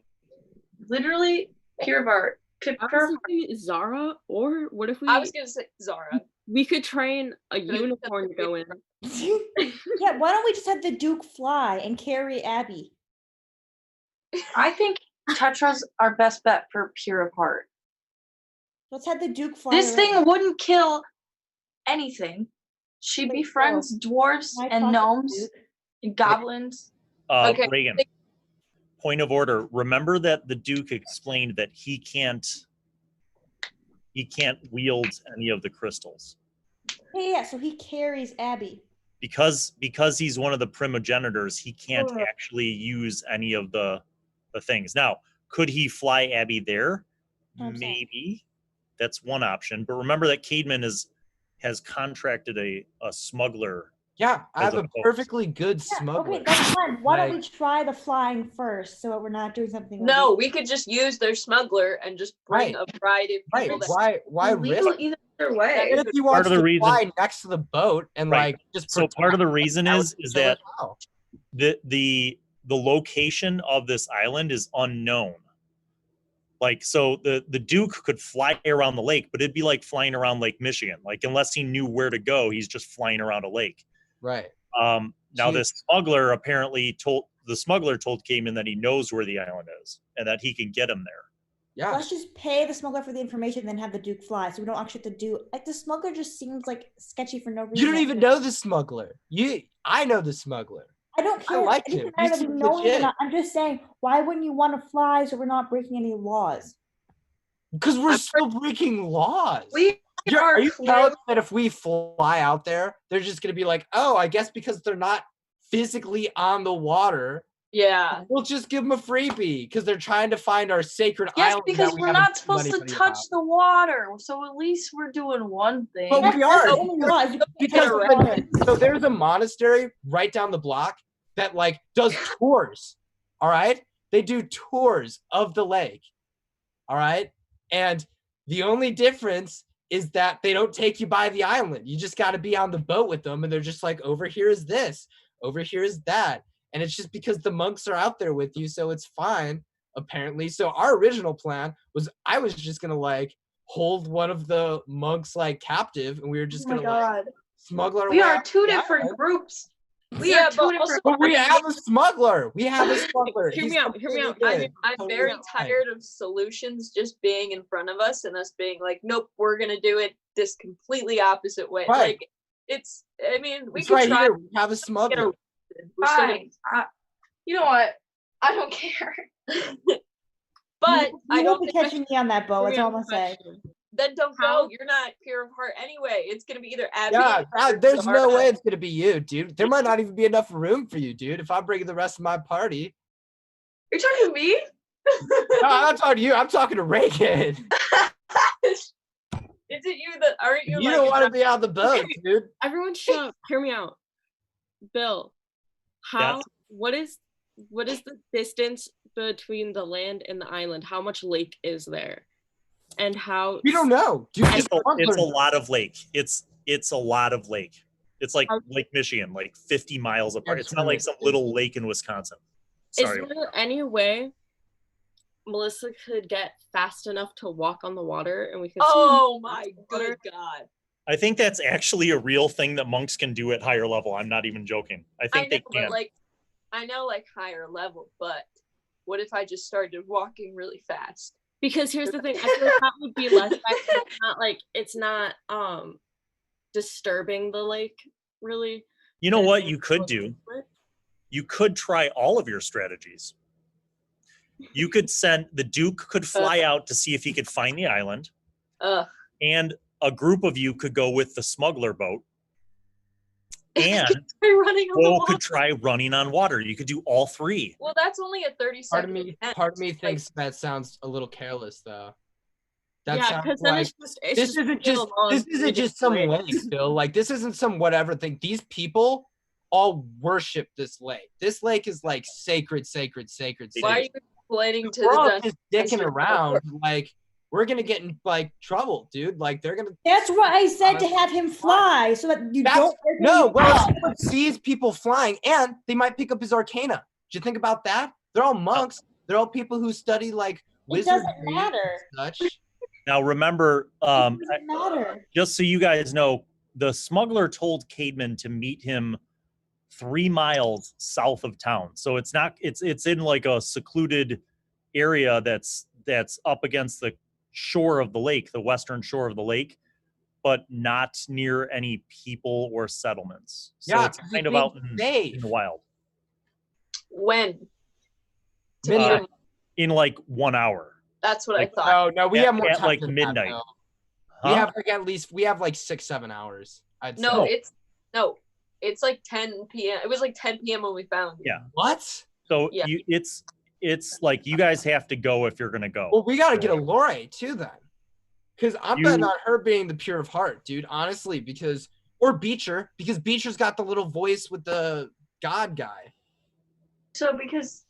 [SPEAKER 6] literally pure of art.
[SPEAKER 5] I was thinking Zara, or what if
[SPEAKER 2] I was gonna say Zara.
[SPEAKER 5] we could train a unicorn to go in?
[SPEAKER 4] Yeah, why don't we just have the Duke fly and carry Abby?
[SPEAKER 6] I think Tetra's our best bet for pure of heart.
[SPEAKER 4] Let's have the Duke fly.
[SPEAKER 6] This
[SPEAKER 4] around.
[SPEAKER 6] thing wouldn't kill anything. She
[SPEAKER 4] Wait,
[SPEAKER 6] befriends dwarves
[SPEAKER 4] Can I
[SPEAKER 6] and
[SPEAKER 4] talk to
[SPEAKER 6] gnomes
[SPEAKER 4] Duke?
[SPEAKER 6] and goblins.
[SPEAKER 2] Okay.
[SPEAKER 1] Reagan, point of order. Remember that the Duke explained that he can't wield any of the crystals.
[SPEAKER 4] Yeah, so he carries Abby.
[SPEAKER 1] Because he's one of the primogenitors, he can't actually use any of the things. Now, could he fly Abby there? Maybe. That's one option. But remember that Caedmon has contracted a smuggler.
[SPEAKER 3] Yeah, I have a perfectly good
[SPEAKER 4] Yeah,
[SPEAKER 3] smuggler.
[SPEAKER 4] okay, that's fine. Why don't we try the flying first so that we're not doing something?
[SPEAKER 2] No, we could just use their smuggler and just bring a variety of people.
[SPEAKER 3] Why risk?
[SPEAKER 6] Either way.
[SPEAKER 3] If he wants to fly next to the boat and like just
[SPEAKER 1] so part of the reason is that
[SPEAKER 3] wow.
[SPEAKER 1] the location of this island is unknown. Like, so the Duke could fly around the lake, but it'd be like flying around Lake Michigan. Like, unless he knew where to go, he's just flying around a lake.
[SPEAKER 3] Right.
[SPEAKER 1] Now this smuggler apparently told Caedmon that he knows where the island is and that he can get him there.
[SPEAKER 3] Yeah.
[SPEAKER 4] Let's just pay the smuggler for the information and then have the Duke fly, so we don't actually have to do like the smuggler just seems like sketchy for no reason.
[SPEAKER 3] You don't even know the smuggler. I know the smuggler.
[SPEAKER 4] I don't care.
[SPEAKER 3] I like him.
[SPEAKER 4] He's I'm just saying, why wouldn't you want to fly so we're not breaking any laws?
[SPEAKER 3] Because we're still breaking laws.
[SPEAKER 6] Are
[SPEAKER 3] you telling me that if we fly out there, they're just gonna be like, oh, I guess because they're not physically on the water.
[SPEAKER 2] Yeah.
[SPEAKER 3] We'll just give them a freebie because they're trying to find our sacred island.
[SPEAKER 6] Yes, because we're not supposed to touch the water. So at least we're doing one thing.
[SPEAKER 3] But we are.
[SPEAKER 4] Because
[SPEAKER 3] so there's a monastery right down the block that like does tours. All right. They do tours of the lake. All right. And the only difference is that they don't take you by the island. You just got to be on the boat with them. And they're just like, over here is this, over here is that. And it's just because the monks are out there with you. So it's fine, apparently. So our original plan was I was just going to like hold one of the monks like captive. And we were just going to like smuggle our way.
[SPEAKER 6] We are two different groups. We are two different.
[SPEAKER 3] But we have a smuggler. We have a smuggler.
[SPEAKER 5] Hear me out.
[SPEAKER 2] I'm very tired of solutions just being in front of us and us being like, nope, we're gonna do it this completely opposite way.
[SPEAKER 3] Right.
[SPEAKER 2] Like it's. I mean, we
[SPEAKER 3] it's
[SPEAKER 2] could
[SPEAKER 3] right
[SPEAKER 2] try.
[SPEAKER 3] here. We have a smuggler.
[SPEAKER 6] Fine. You know what? I don't care.
[SPEAKER 2] But I don't
[SPEAKER 4] be catching me on that boat. That's all I'm gonna say.
[SPEAKER 2] Then don't go. You're not pure of heart anyway. It's gonna be either Abby.
[SPEAKER 3] Yeah, there's no way it's gonna be you, dude. There might not even be enough room for you, dude. If I'm bringing the rest of my party.
[SPEAKER 6] You're talking to me?
[SPEAKER 3] No, I'm not talking to you. I'm talking to Reagan.
[SPEAKER 2] Is it you that aren't you?
[SPEAKER 3] You don't want to be on the boat, dude.
[SPEAKER 5] Everyone, shut up. Hear me out. Bill, what is the distance between the land and the island? How much lake is there? And how
[SPEAKER 3] we don't know. Dude,
[SPEAKER 1] it's a lot of lake. It's a lot of lake. It's like Lake Michigan, like 50 miles apart. It's not like some little lake in Wisconsin. Sorry.
[SPEAKER 5] Is there any way Melissa could get fast enough to walk on the water and we could
[SPEAKER 2] Oh my good God.
[SPEAKER 1] I think that's actually a real thing that monks can do at higher level. I'm not even joking. I think they can.
[SPEAKER 2] I know higher level, but what if I just started walking really fast?
[SPEAKER 5] Because here's the thing, I feel like that would be less it's not disturbing the lake really.
[SPEAKER 1] You know what you could do? You could try all of your strategies. You could send the Duke could fly out to see if he could find the island. And a group of you could go with the smuggler boat. And could try running on water. You could do all three.
[SPEAKER 2] Well, that's only a 30-second.
[SPEAKER 3] Part of me thinks that sounds a little careless, though. That sounds
[SPEAKER 5] like
[SPEAKER 3] this isn't just some lake, Bill. Like this isn't some whatever thing. These people all worship this lake. This lake is like sacred.
[SPEAKER 2] Why are you explaining to
[SPEAKER 3] we're
[SPEAKER 2] the
[SPEAKER 3] all just dicking around? Like we're gonna get in like trouble, dude. Like they're gonna.
[SPEAKER 4] That's why I said to have him fly so that you don't.
[SPEAKER 3] No, well, someone sees people flying, and they might pick up his arcana. Did you think about that? They're all monks. They're all people who study like wizardry
[SPEAKER 4] doesn't matter.
[SPEAKER 3] and such.
[SPEAKER 1] Now remember,
[SPEAKER 4] It doesn't matter.
[SPEAKER 1] just so you guys know, the smuggler told Caedmon to meet him 3 miles south of town. So it's not, it's in like a secluded area that's up against the shore of the lake, the western shore of the lake, but not near any people or settlements. So
[SPEAKER 3] Yeah,
[SPEAKER 1] it's kind of out in the wild.
[SPEAKER 2] When?
[SPEAKER 3] Midnight.
[SPEAKER 1] In like 1 hour.
[SPEAKER 2] That's what I thought.
[SPEAKER 3] No, we have more
[SPEAKER 1] At
[SPEAKER 3] time
[SPEAKER 1] like
[SPEAKER 3] than
[SPEAKER 1] midnight.
[SPEAKER 3] That,
[SPEAKER 1] Huh?
[SPEAKER 3] we have like at least 6-7 hours. I'd
[SPEAKER 2] No,
[SPEAKER 3] say.
[SPEAKER 2] it's like 10 p.m. It was like 10 p.m. when we found it.
[SPEAKER 1] Yeah.
[SPEAKER 3] What?
[SPEAKER 1] So
[SPEAKER 2] Yeah.
[SPEAKER 1] it's like you guys have to go if you're gonna go.
[SPEAKER 3] Well, we got to get a Lore too then, because I'm betting on her being the pure of heart, dude. Honestly, or Beecher, because Beecher's got the little voice with the God guy.
[SPEAKER 6] So because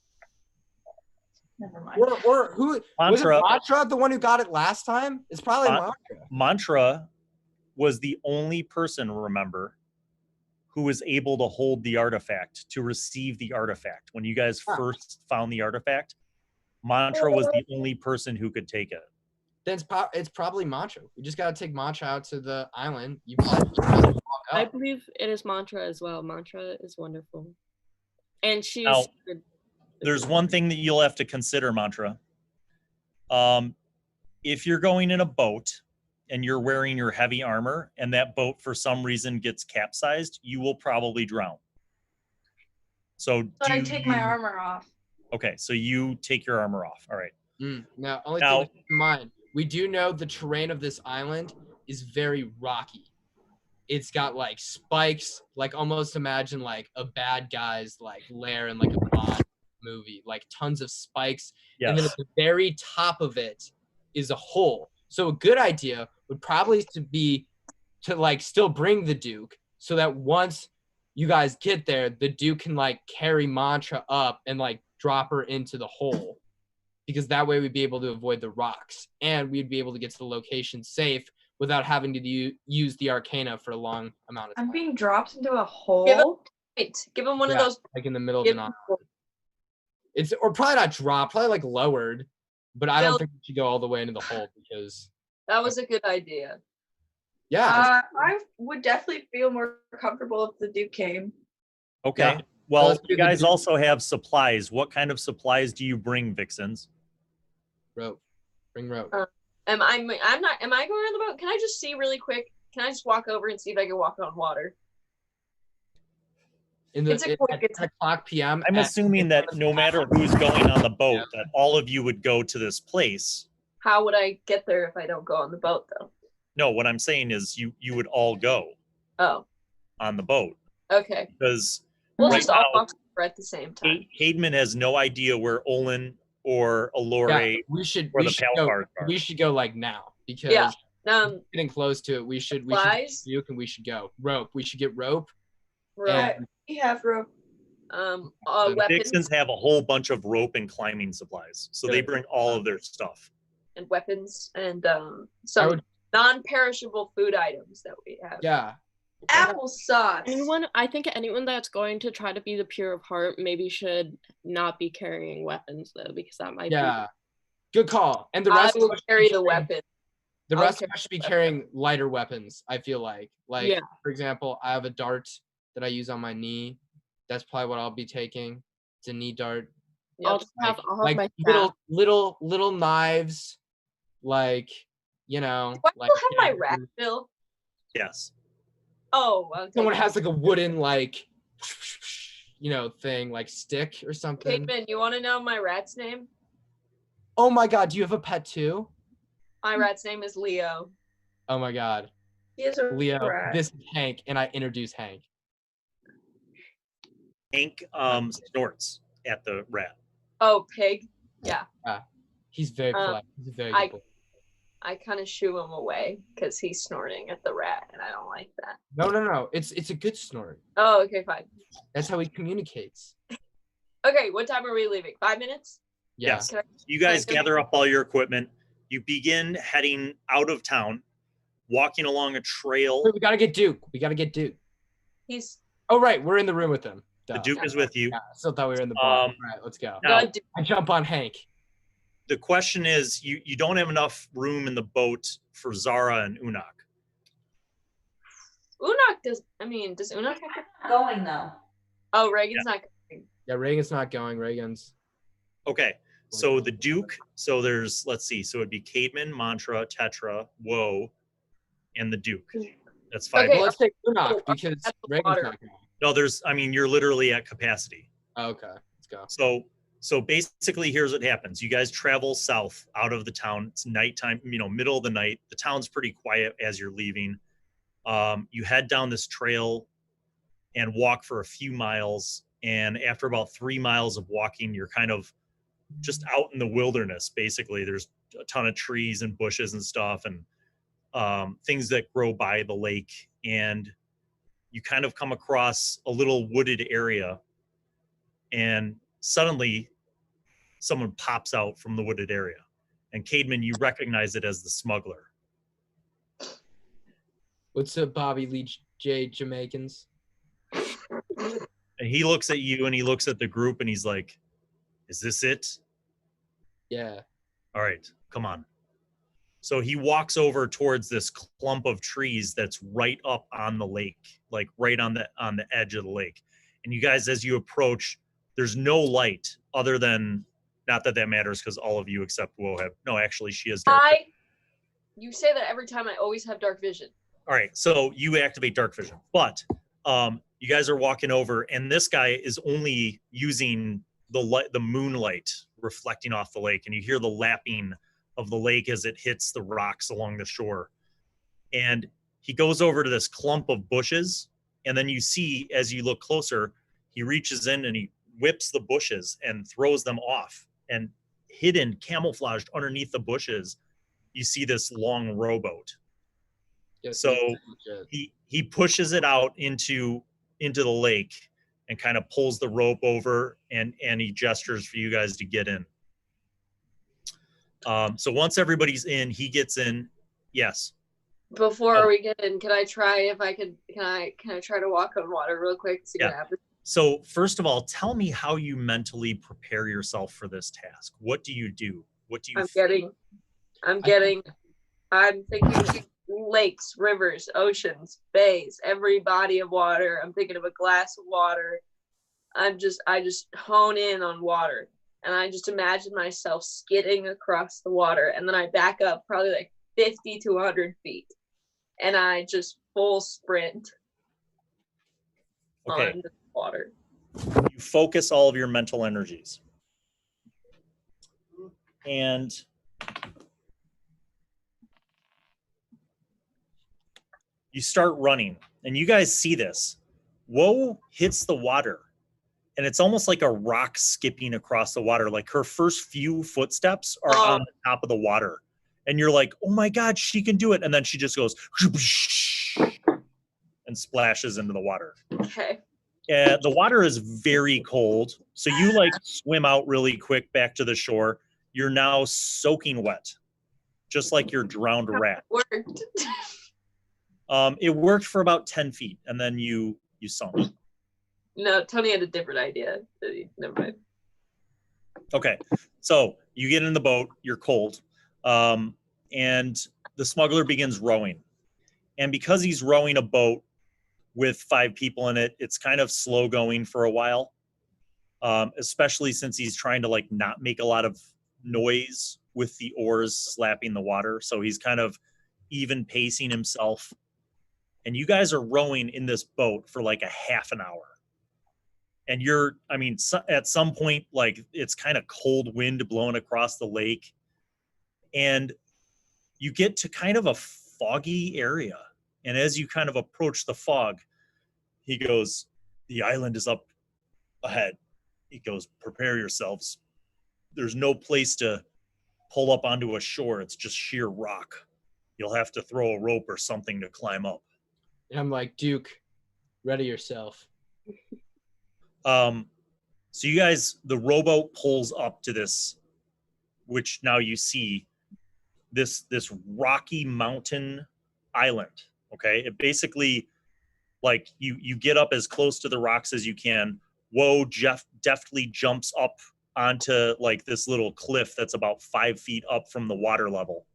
[SPEAKER 6] never mind.
[SPEAKER 3] Or who was it?
[SPEAKER 1] Mantra.
[SPEAKER 3] Mantra, the one who got it last time? It's probably Mantra.
[SPEAKER 1] Mantra was the only person, remember, who was able to hold the artifact, to receive the artifact. When you guys first found the artifact, Mantra was the only person who could take it.
[SPEAKER 3] Then it's probably Mantra. We just got to take Mantra out to the island. You probably just have to walk
[SPEAKER 5] I
[SPEAKER 3] up.
[SPEAKER 5] believe it is Mantra as well. Mantra is wonderful. And she's...
[SPEAKER 1] Now, there's one thing that you'll have to consider, Mantra. If you're going in a boat and you're wearing your heavy armor and that boat for some reason gets capsized, you will probably drown. So
[SPEAKER 6] I take my armor off.
[SPEAKER 1] Okay, so you take your armor off. All right.
[SPEAKER 3] Now, only thing to keep in mind, we do know the terrain of this island is very rocky. It's got like spikes, like almost imagine like a bad guy's like lair in like a Bond movie, like tons of spikes.
[SPEAKER 1] Yes.
[SPEAKER 3] And then at the very top of it is a hole. So a good idea would probably be to like still bring the Duke so that once you guys get there, the Duke can like carry Mantra up and like drop her into the hole, because that way we'd be able to avoid the rocks and we'd be able to get to the location safe without having to use the Arcana for a long amount of time.
[SPEAKER 6] I'm being dropped into a hole.
[SPEAKER 2] Give him one of those.
[SPEAKER 3] Like in the middle of the night. It's or probably not dropped, probably like lowered, but I don't think we should go all the way into the hole because
[SPEAKER 2] that was a good idea.
[SPEAKER 3] Yeah.
[SPEAKER 6] I would definitely feel more comfortable if the Duke came.
[SPEAKER 1] Okay.
[SPEAKER 3] Yeah.
[SPEAKER 1] Well, you guys also have supplies. What kind of supplies do you bring, Vixens?
[SPEAKER 3] Rope. Bring rope.
[SPEAKER 2] Am I going on the boat? Can I just see really quick? Can I just walk over and see if I can walk on water?
[SPEAKER 3] At 10 o'clock p.m.
[SPEAKER 1] I'm assuming that no matter who's going on the boat, that all of you would go to this place.
[SPEAKER 2] How would I get there if I don't go on the boat, though?
[SPEAKER 1] No, what I'm saying is you would all go.
[SPEAKER 2] Oh.
[SPEAKER 1] On the boat.
[SPEAKER 2] Okay.
[SPEAKER 1] Because
[SPEAKER 2] we'll
[SPEAKER 1] right
[SPEAKER 2] just all
[SPEAKER 1] now,
[SPEAKER 2] walk over at the same time.
[SPEAKER 1] Caedmon has no idea where Olin or Allure
[SPEAKER 3] we should go like now, because getting close to it. We should Duke and we should go. Rope. We should get rope.
[SPEAKER 2] Right.
[SPEAKER 6] We have rope.
[SPEAKER 2] Weapons.
[SPEAKER 1] Vixens have a whole bunch of rope and climbing supplies, so they bring all of their stuff.
[SPEAKER 2] And weapons and some non-perishable food items that we have.
[SPEAKER 3] Yeah.
[SPEAKER 6] Applesauce.
[SPEAKER 5] I think anyone that's going to try to be the pure of heart maybe should not be carrying weapons though, because that might be.
[SPEAKER 3] Good call. And the rest
[SPEAKER 2] I will carry the weapon.
[SPEAKER 3] The rest of us should be carrying lighter weapons, I feel like. For example, I have a dart that I use on my knee. That's probably what I'll be taking. It's a knee dart.
[SPEAKER 5] I'll have my
[SPEAKER 3] little knives, like, you know.
[SPEAKER 2] Do I still have my rat, Bill?
[SPEAKER 1] Yes.
[SPEAKER 2] Oh, okay.
[SPEAKER 3] Someone has like a wooden, like, you know, thing, like stick or something.
[SPEAKER 2] Caedmon, you want to know my rat's name?
[SPEAKER 3] Oh my God, do you have a pet too?
[SPEAKER 2] My rat's name is Leo.
[SPEAKER 3] Oh my God.
[SPEAKER 6] He is a
[SPEAKER 3] Leo,
[SPEAKER 6] rat.
[SPEAKER 3] this is Hank, and I introduce Hank.
[SPEAKER 1] Hank snorts at the rat.
[SPEAKER 2] Oh, pig? Yeah.
[SPEAKER 3] He's very polite. He's a very good boy.
[SPEAKER 2] I kind of shoo him away because he's snorting at the rat, and I don't like that.
[SPEAKER 3] No. It's a good snort.
[SPEAKER 2] Oh, okay, fine.
[SPEAKER 3] That's how he communicates.
[SPEAKER 2] Okay, what time are we leaving? 5 minutes?
[SPEAKER 3] Yeah.
[SPEAKER 1] Yes. You guys gather up all your equipment. You begin heading out of town, walking along a trail.
[SPEAKER 3] We gotta get Duke.
[SPEAKER 2] He's.
[SPEAKER 3] Oh right, we're in the room with him.
[SPEAKER 1] The Duke is with you.
[SPEAKER 3] Yeah, I still thought we were in the bar. All right, let's go.
[SPEAKER 1] Now,
[SPEAKER 3] I jump on Hank.
[SPEAKER 1] the question is, you don't have enough room in the boat for Zara and Unok.
[SPEAKER 2] Unok does Unok have
[SPEAKER 4] Going though.
[SPEAKER 2] Oh, Reagan's not going.
[SPEAKER 3] Yeah, Reagan's not going. Reagan's.
[SPEAKER 1] Okay, so the Duke, so there's, let's see, so it'd be Caedmon, Mantra, Tetra, Woe, and the Duke. That's 5.
[SPEAKER 2] Okay.
[SPEAKER 3] Well, let's take Unok because
[SPEAKER 2] At the
[SPEAKER 3] Reagan's
[SPEAKER 2] water.
[SPEAKER 3] not going.
[SPEAKER 1] No, you're literally at capacity.
[SPEAKER 3] Okay, let's go.
[SPEAKER 1] So basically, here's what happens. You guys travel south out of the town. It's nighttime, middle of the night. The town's pretty quiet as you're leaving. You head down this trail and walk for a few miles. And after about 3 miles of walking, you're kind of just out in the wilderness, basically. There's a ton of trees and bushes and stuff and things that grow by the lake. And you kind of come across a little wooded area. And suddenly, someone pops out from the wooded area. And Caedmon, you recognize it as the smuggler.
[SPEAKER 3] What's up, Bobby Lee J. Jamaicans?
[SPEAKER 1] And he looks at you and he looks at the group and he's like, is this it?
[SPEAKER 3] Yeah.
[SPEAKER 1] All right, come on. So he walks over towards this clump of trees that's right up on the lake, like right on the edge of the lake. And you guys, as you approach, there's no light other than, not that matters because all of you except Woe have, no, actually she has dark vision.
[SPEAKER 2] You say that every time. I always have dark vision.
[SPEAKER 1] All right, so you activate dark vision, but you guys are walking over and this guy is only using the moonlight reflecting off the lake, and you hear the lapping of the lake as it hits the rocks along the shore. And he goes over to this clump of bushes, and then you see, as you look closer, he reaches in and he whips the bushes and throws them off. And hidden, camouflaged underneath the bushes, you see this long rowboat.
[SPEAKER 3] Yes,
[SPEAKER 1] So he pushes it out into the lake and kind of pulls the rope over, and he gestures for you guys to get in. So once everybody's in, he gets in. Yes.
[SPEAKER 2] Before we get in, can I try to walk on water real quick? See what happens.
[SPEAKER 1] So first of all, tell me how you mentally prepare yourself for this task. What do you do? What do you?
[SPEAKER 2] I'm thinking lakes, rivers, oceans, bays, every body of water. I'm thinking of a glass of water. I just hone in on water, and I just imagine myself skidding across the water, and then I back up probably like 50 to 100 feet, and I just full sprint on the water.
[SPEAKER 1] You focus all of your mental energies, and you start running, and you guys see this. Woe hits the water, and it's almost like a rock skipping across the water. Like her first few footsteps are on the top of the water, and you're like, oh my God, she can do it. And then she just goes and splashes into the water.
[SPEAKER 2] Okay.
[SPEAKER 1] The water is very cold, so you like swim out really quick back to the shore. You're now soaking wet, just like your drowned rat.
[SPEAKER 2] Worked.
[SPEAKER 1] It worked for about 10 feet, and then you sunk.
[SPEAKER 2] No, Tony had a different idea. Never mind.
[SPEAKER 1] Okay, so you get in the boat, you're cold, and the smuggler begins rowing. And because he's rowing a boat with 5 people in it, it's kind of slow going for a while, especially since he's trying to like not make a lot of noise with the oars slapping the water. So he's kind of even pacing himself. And you guys are rowing in this boat for like a half an hour. And at some point, like it's kind of cold wind blowing across the lake. And you get to kind of a foggy area. And as you kind of approach the fog, he goes, the island is up ahead. He goes, prepare yourselves. There's no place to pull up onto a shore. It's just sheer rock. You'll have to throw a rope or something to climb up.
[SPEAKER 3] And I'm like, Duke, ready yourself.
[SPEAKER 1] So you guys, the rowboat pulls up to this, which now you see this rocky mountain island. Okay, it basically, like you get up as close to the rocks as you can. Woe deftly jumps up onto like this little cliff that's about 5 feet up from the water level.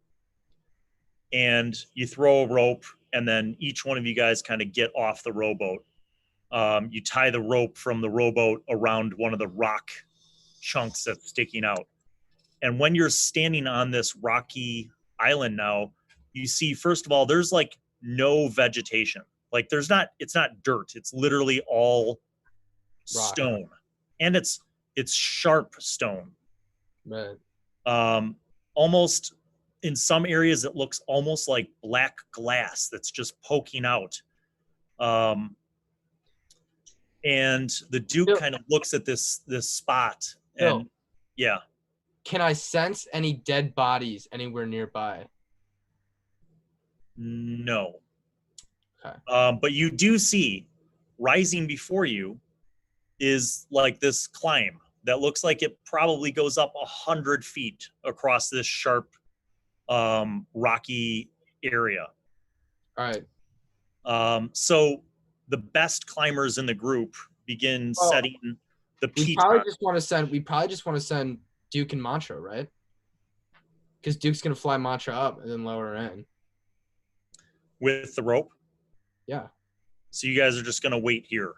[SPEAKER 1] And you throw a rope, and then each one of you guys kind of get off the rowboat. You tie the rope from the rowboat around one of the rock chunks that's sticking out. And when you're standing on this rocky island now, you see, first of all, there's like no vegetation. Like it's not dirt. It's literally all
[SPEAKER 3] Rock.
[SPEAKER 1] stone. And it's sharp stone.
[SPEAKER 3] Right.
[SPEAKER 1] Almost in some areas, it looks almost like black glass that's just poking out. And the Duke
[SPEAKER 3] Bill-
[SPEAKER 1] kind of looks at this spot
[SPEAKER 3] Bill.
[SPEAKER 1] and yeah.
[SPEAKER 3] Can I sense any dead bodies anywhere nearby?
[SPEAKER 1] No.
[SPEAKER 3] Okay.
[SPEAKER 1] But you do see rising before you is like this climb that looks like it probably goes up 100 feet across this sharp, rocky area.
[SPEAKER 3] All right.
[SPEAKER 1] So the best climbers in the group begin
[SPEAKER 3] Oh,
[SPEAKER 1] setting the
[SPEAKER 3] We
[SPEAKER 1] peat
[SPEAKER 3] probably just want to send Duke and Mantra, right? Because Duke's gonna fly Mantra up and then lower her in.
[SPEAKER 1] with the rope.
[SPEAKER 3] Yeah.
[SPEAKER 1] So you guys are just gonna wait here.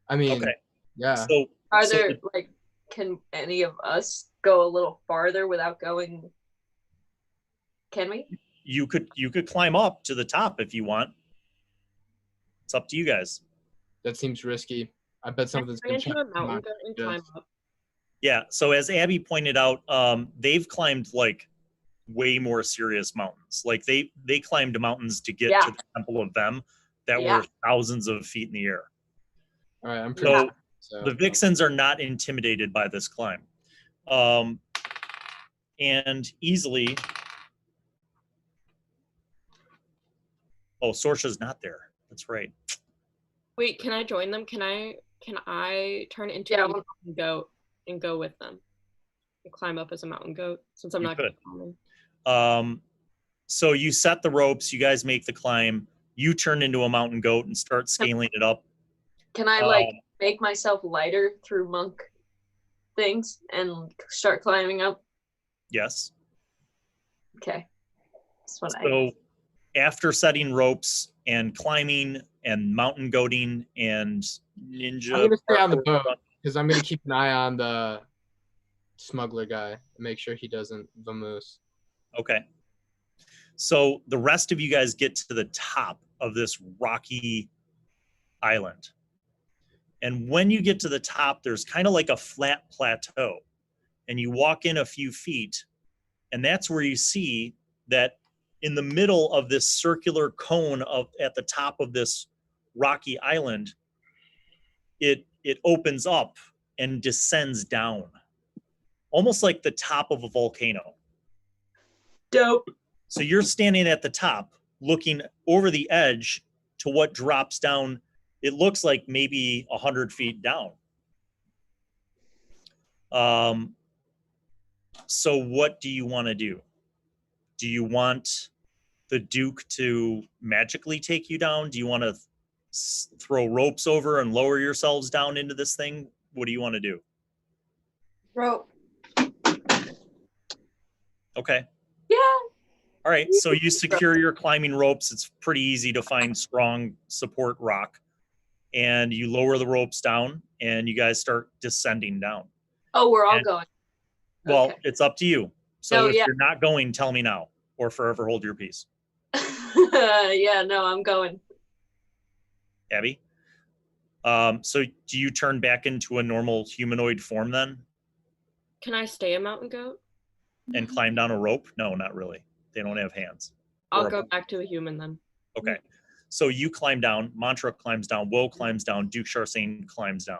[SPEAKER 3] I mean,
[SPEAKER 1] Okay.
[SPEAKER 3] yeah.
[SPEAKER 1] So
[SPEAKER 2] Are
[SPEAKER 1] so
[SPEAKER 2] there like, can any of us go a little farther without going? Can we?
[SPEAKER 1] you could climb up to the top if you want. It's up to you guys.
[SPEAKER 3] That seems risky. I bet something's
[SPEAKER 5] Turn
[SPEAKER 3] gonna
[SPEAKER 5] into
[SPEAKER 3] try
[SPEAKER 5] a
[SPEAKER 3] to come
[SPEAKER 5] mountain
[SPEAKER 3] out.
[SPEAKER 5] goat and
[SPEAKER 3] Yes.
[SPEAKER 5] climb up.
[SPEAKER 1] Yeah. So as Abby pointed out, they've climbed like way more serious mountains. Like they climbed mountains to get
[SPEAKER 2] Yeah.
[SPEAKER 1] to the Temple of Them that
[SPEAKER 2] Yeah.
[SPEAKER 1] were thousands of feet in the air.
[SPEAKER 3] All right, I'm pretty
[SPEAKER 1] So
[SPEAKER 3] sure. So
[SPEAKER 1] the Vixens are not intimidated by this climb. And easily. Oh, Sorshe's not there. That's right.
[SPEAKER 5] Wait, can I join them? Can I turn into
[SPEAKER 2] Yeah,
[SPEAKER 5] a
[SPEAKER 2] well-
[SPEAKER 5] mountain goat and go with them? And climb up as a mountain goat since I'm
[SPEAKER 1] You
[SPEAKER 5] not
[SPEAKER 1] could.
[SPEAKER 5] climbing.
[SPEAKER 1] So you set the ropes, you guys make the climb, you turn into a mountain goat and start scaling it up.
[SPEAKER 2] Can I like make myself lighter through monk things and start climbing up?
[SPEAKER 1] Yes.
[SPEAKER 2] Okay. That's what
[SPEAKER 1] So after setting ropes and climbing and mountain goating and ninja.
[SPEAKER 3] I'm gonna stay on the
[SPEAKER 1] parkour,
[SPEAKER 3] boat because I'm gonna keep an eye on the smuggler guy and make sure he doesn't vamoose.
[SPEAKER 1] Okay. So the rest of you guys get to the top of this rocky island. And when you get to the top, there's kind of like a flat plateau. And you walk in a few feet, and that's where you see that in the middle of this circular cone at the top of this rocky island, it opens up and descends down, almost like the top of a volcano.
[SPEAKER 2] Dope.
[SPEAKER 1] So you're standing at the top, looking over the edge to what drops down. It looks like maybe 100 feet down. So what do you want to do? Do you want the Duke to magically take you down? Do you want to throw ropes over and lower yourselves down into this thing? What do you want to do?
[SPEAKER 6] Rope.
[SPEAKER 1] Okay.
[SPEAKER 2] Yeah.
[SPEAKER 1] All right. So you secure your climbing ropes. It's pretty easy to find strong support rock. And you lower the ropes down and you guys start descending down.
[SPEAKER 2] Oh, we're all
[SPEAKER 1] And-
[SPEAKER 2] going.
[SPEAKER 1] Well,
[SPEAKER 2] Okay.
[SPEAKER 1] it's up to you. So
[SPEAKER 2] No,
[SPEAKER 1] if
[SPEAKER 2] yeah.
[SPEAKER 1] you're not going, tell me now or forever hold your peace.
[SPEAKER 2] Yeah, no, I'm going.
[SPEAKER 1] Abby? So do you turn back into a normal humanoid form then
[SPEAKER 5] Can I stay a mountain goat?
[SPEAKER 1] and climb down a rope? No, not really. They don't have hands.
[SPEAKER 5] I'll
[SPEAKER 1] Or a
[SPEAKER 5] go
[SPEAKER 1] boat.
[SPEAKER 5] back to a human then.
[SPEAKER 1] Okay. So you climb down, Mantra climbs down, Will climbs down, Duke Sharsane climbs down.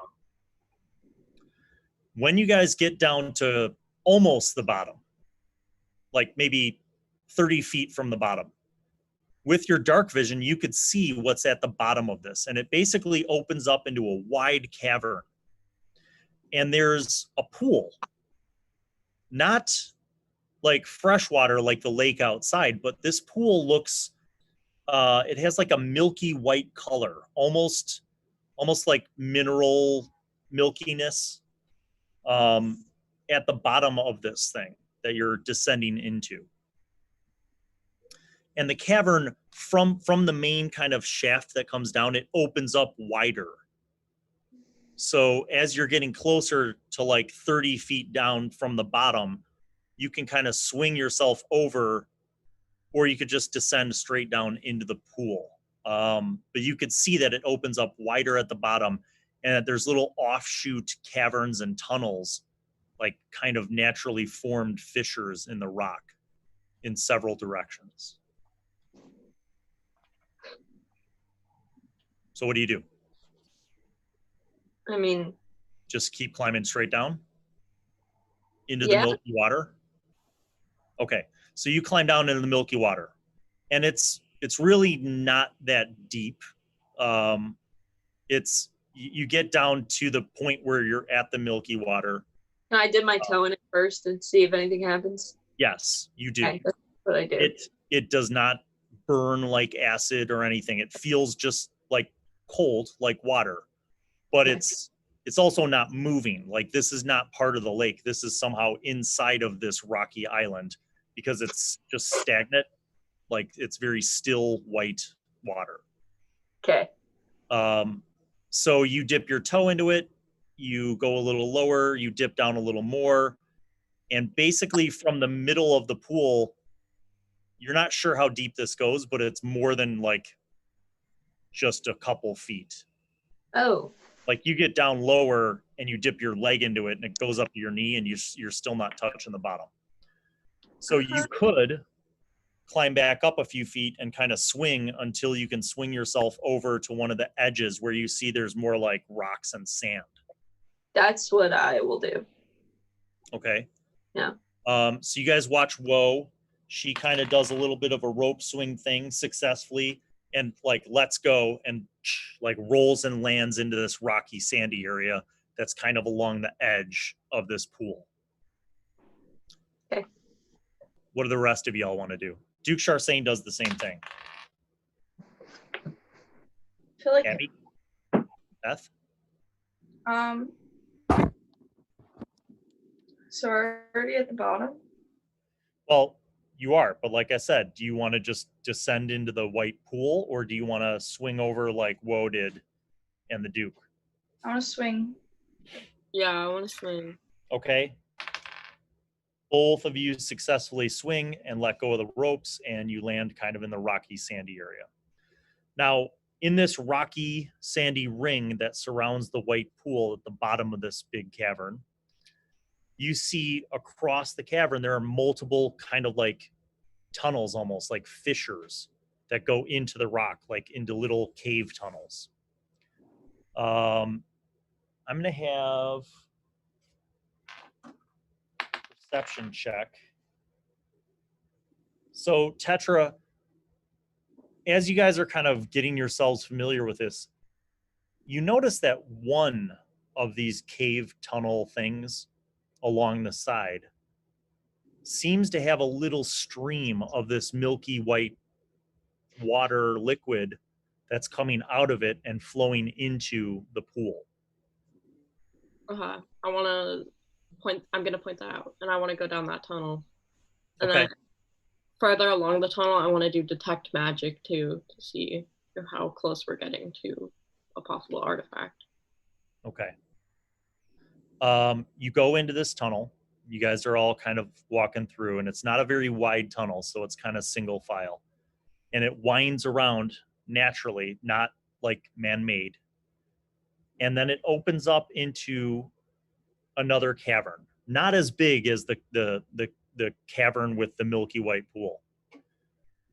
[SPEAKER 1] When you guys get down to almost the bottom, like maybe 30 feet from the bottom, with your dark vision, you could see what's at the bottom of this. And it basically opens up into a wide cavern. And there's a pool. Not like freshwater like the lake outside, but this pool looks, it has like a milky white color, almost like mineral milkiness. at the bottom of this thing that you're descending into. And the cavern from the main kind of shaft that comes down, it opens up wider. So as you're getting closer to like 30 feet down from the bottom, you can kind of swing yourself over, or you could just descend straight down into the pool. But you could see that it opens up wider at the bottom, and that there's little offshoot caverns and tunnels, like kind of naturally formed fissures in the rock in several directions. So what do you do?
[SPEAKER 2] I mean,
[SPEAKER 1] just keep climbing straight down into the
[SPEAKER 2] Yeah.
[SPEAKER 1] milky water? Okay, so you climb down into the milky water, and it's really not that deep. You get down to the point where you're at the milky water.
[SPEAKER 2] I did my toe in it first and see if anything happens.
[SPEAKER 1] Yes, you do.
[SPEAKER 2] Okay, that's what I do.
[SPEAKER 1] It does not burn like acid or anything. It feels just like cold, like water, but
[SPEAKER 2] Okay.
[SPEAKER 1] it's also not moving. Like, this is not part of the lake. This is somehow inside of this rocky island, because it's just stagnant. Like, it's very still white water.
[SPEAKER 2] Okay.
[SPEAKER 1] So you dip your toe into it, you go a little lower, you dip down a little more, and basically from the middle of the pool, you're not sure how deep this goes, but it's more than like just a couple feet.
[SPEAKER 2] Oh.
[SPEAKER 1] Like, you get down lower and you dip your leg into it and it goes up to your knee, and you're still not touching the bottom. So you could climb back up a few feet and kind of swing until you can swing yourself over to one of the edges where you see there's more like rocks and sand.
[SPEAKER 2] That's what I will do.
[SPEAKER 1] Okay.
[SPEAKER 2] Yeah.
[SPEAKER 1] So you guys watch Woe. She kind of does a little bit of a rope swing thing successfully, and like lets go and like rolls and lands into this rocky, sandy area that's kind of along the edge of this pool.
[SPEAKER 2] Okay.
[SPEAKER 1] What do the rest of y'all want to do? Duke Charsane does the same thing.
[SPEAKER 6] I feel like
[SPEAKER 1] Abby? Beth?
[SPEAKER 6] so we're already at the bottom.
[SPEAKER 1] Well, you are, but like I said, do you want to just descend into the white pool, or do you want to swing over like Woe did and the Duke?
[SPEAKER 6] I want to swing.
[SPEAKER 5] Yeah, I want to swing.
[SPEAKER 1] Okay. Both of you successfully swing and let go of the ropes, and you land kind of in the rocky, sandy area. Now, in this rocky, sandy ring that surrounds the white pool at the bottom of this big cavern, you see across the cavern, there are multiple kind of like tunnels, almost like fissures that go into the rock, like into little cave tunnels. I'm going to have perception check. So Tetra, as you guys are kind of getting yourselves familiar with this, you notice that one of these cave tunnel things along the side seems to have a little stream of this milky white water liquid that's coming out of it and flowing into the pool.
[SPEAKER 5] I'm gonna point that out, and I want to go down that tunnel. And
[SPEAKER 1] Okay.
[SPEAKER 5] then further along the tunnel, I want to do detect magic too, to see how close we're getting to a possible artifact.
[SPEAKER 1] Okay. You go into this tunnel. You guys are all kind of walking through, and it's not a very wide tunnel, so it's kind of single file. And it winds around naturally, not like man-made. And then it opens up into another cavern, not as big as the cavern with the milky white pool,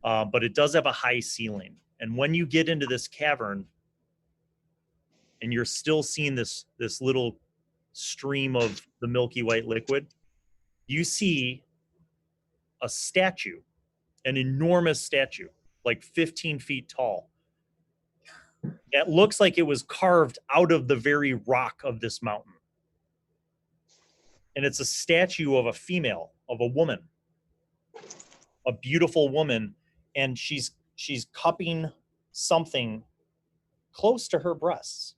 [SPEAKER 1] but it does have a high ceiling. And when you get into this cavern, and you're still seeing this little stream of the milky white liquid, you see a statue, an enormous statue, like 15 feet tall. It looks like it was carved out of the very rock of this mountain. And it's a statue of a female, of a woman, a beautiful woman, and she's cupping something close to her breasts.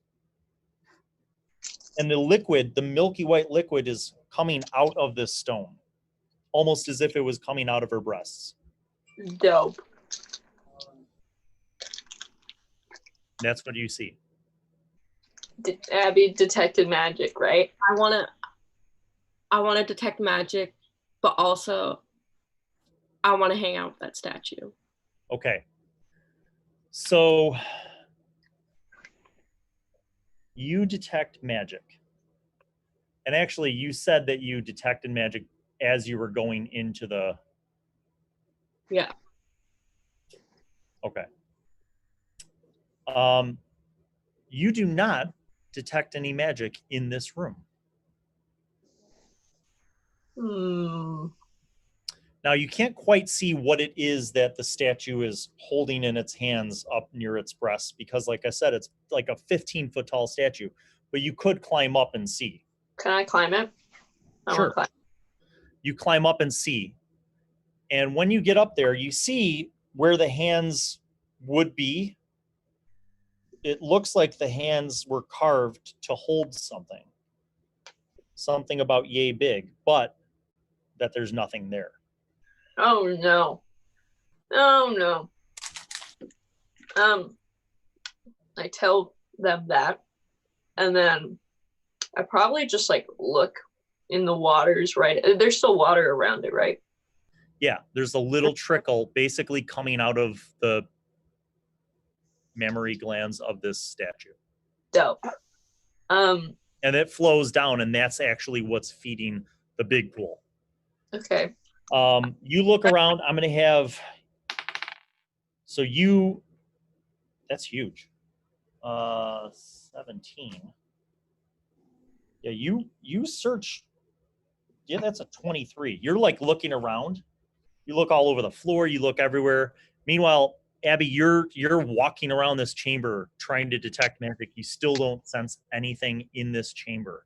[SPEAKER 1] And the liquid, the milky white liquid, is coming out of this stone, almost as if it was coming out of her breasts.
[SPEAKER 2] Dope.
[SPEAKER 1] That's what you see.
[SPEAKER 2] Abby detected magic, right?
[SPEAKER 5] I wanna detect magic, but also I wanna hang out with that statue.
[SPEAKER 1] Okay. So you detect magic. And actually, you said that you detected magic as you were going into the...
[SPEAKER 5] Yeah.
[SPEAKER 1] Okay. You do not detect any magic in this room. Now, you can't quite see what it is that the statue is holding in its hands up near its breast because, like I said, it's like a 15-foot tall statue, but you could climb up and see.
[SPEAKER 2] Can I climb it?
[SPEAKER 1] Sure. You climb up and see. And when you get up there, you see where the hands would be. It looks like the hands were carved to hold something. Something about yay big, but that there's nothing there.
[SPEAKER 2] Oh no. Oh no. I tell them that, and then I probably just like look in the waters, right? There's still water around it, right?
[SPEAKER 1] Yeah, there's a little trickle basically coming out of the mammary glands of this statue.
[SPEAKER 2] Dope.
[SPEAKER 1] And it flows down, and that's actually what's feeding the big pool.
[SPEAKER 2] Okay.
[SPEAKER 1] You look around. I'm going to have... So you... That's huge. 17. Yeah, you search... Yeah, that's a 23. You're like looking around. You look all over the floor. You look everywhere. Meanwhile, Abby, you're walking around this chamber trying to detect magic. You still don't sense anything in this chamber.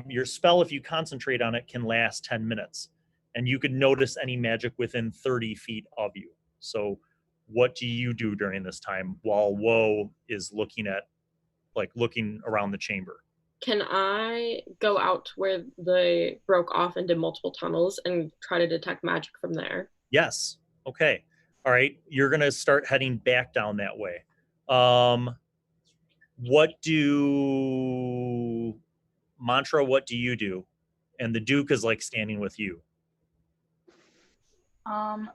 [SPEAKER 1] Your spell, if you concentrate on it, can last 10 minutes. And you could notice any magic within 30 feet of you. So what do you do during this time while Woe is looking around the chamber?
[SPEAKER 5] Can I go out to where they broke off into multiple tunnels and try to detect magic from there?
[SPEAKER 1] Yes. Okay. All right. You're going to start heading back down that way. Mantra, what do you do? And the Duke is like standing with you.
[SPEAKER 6] Can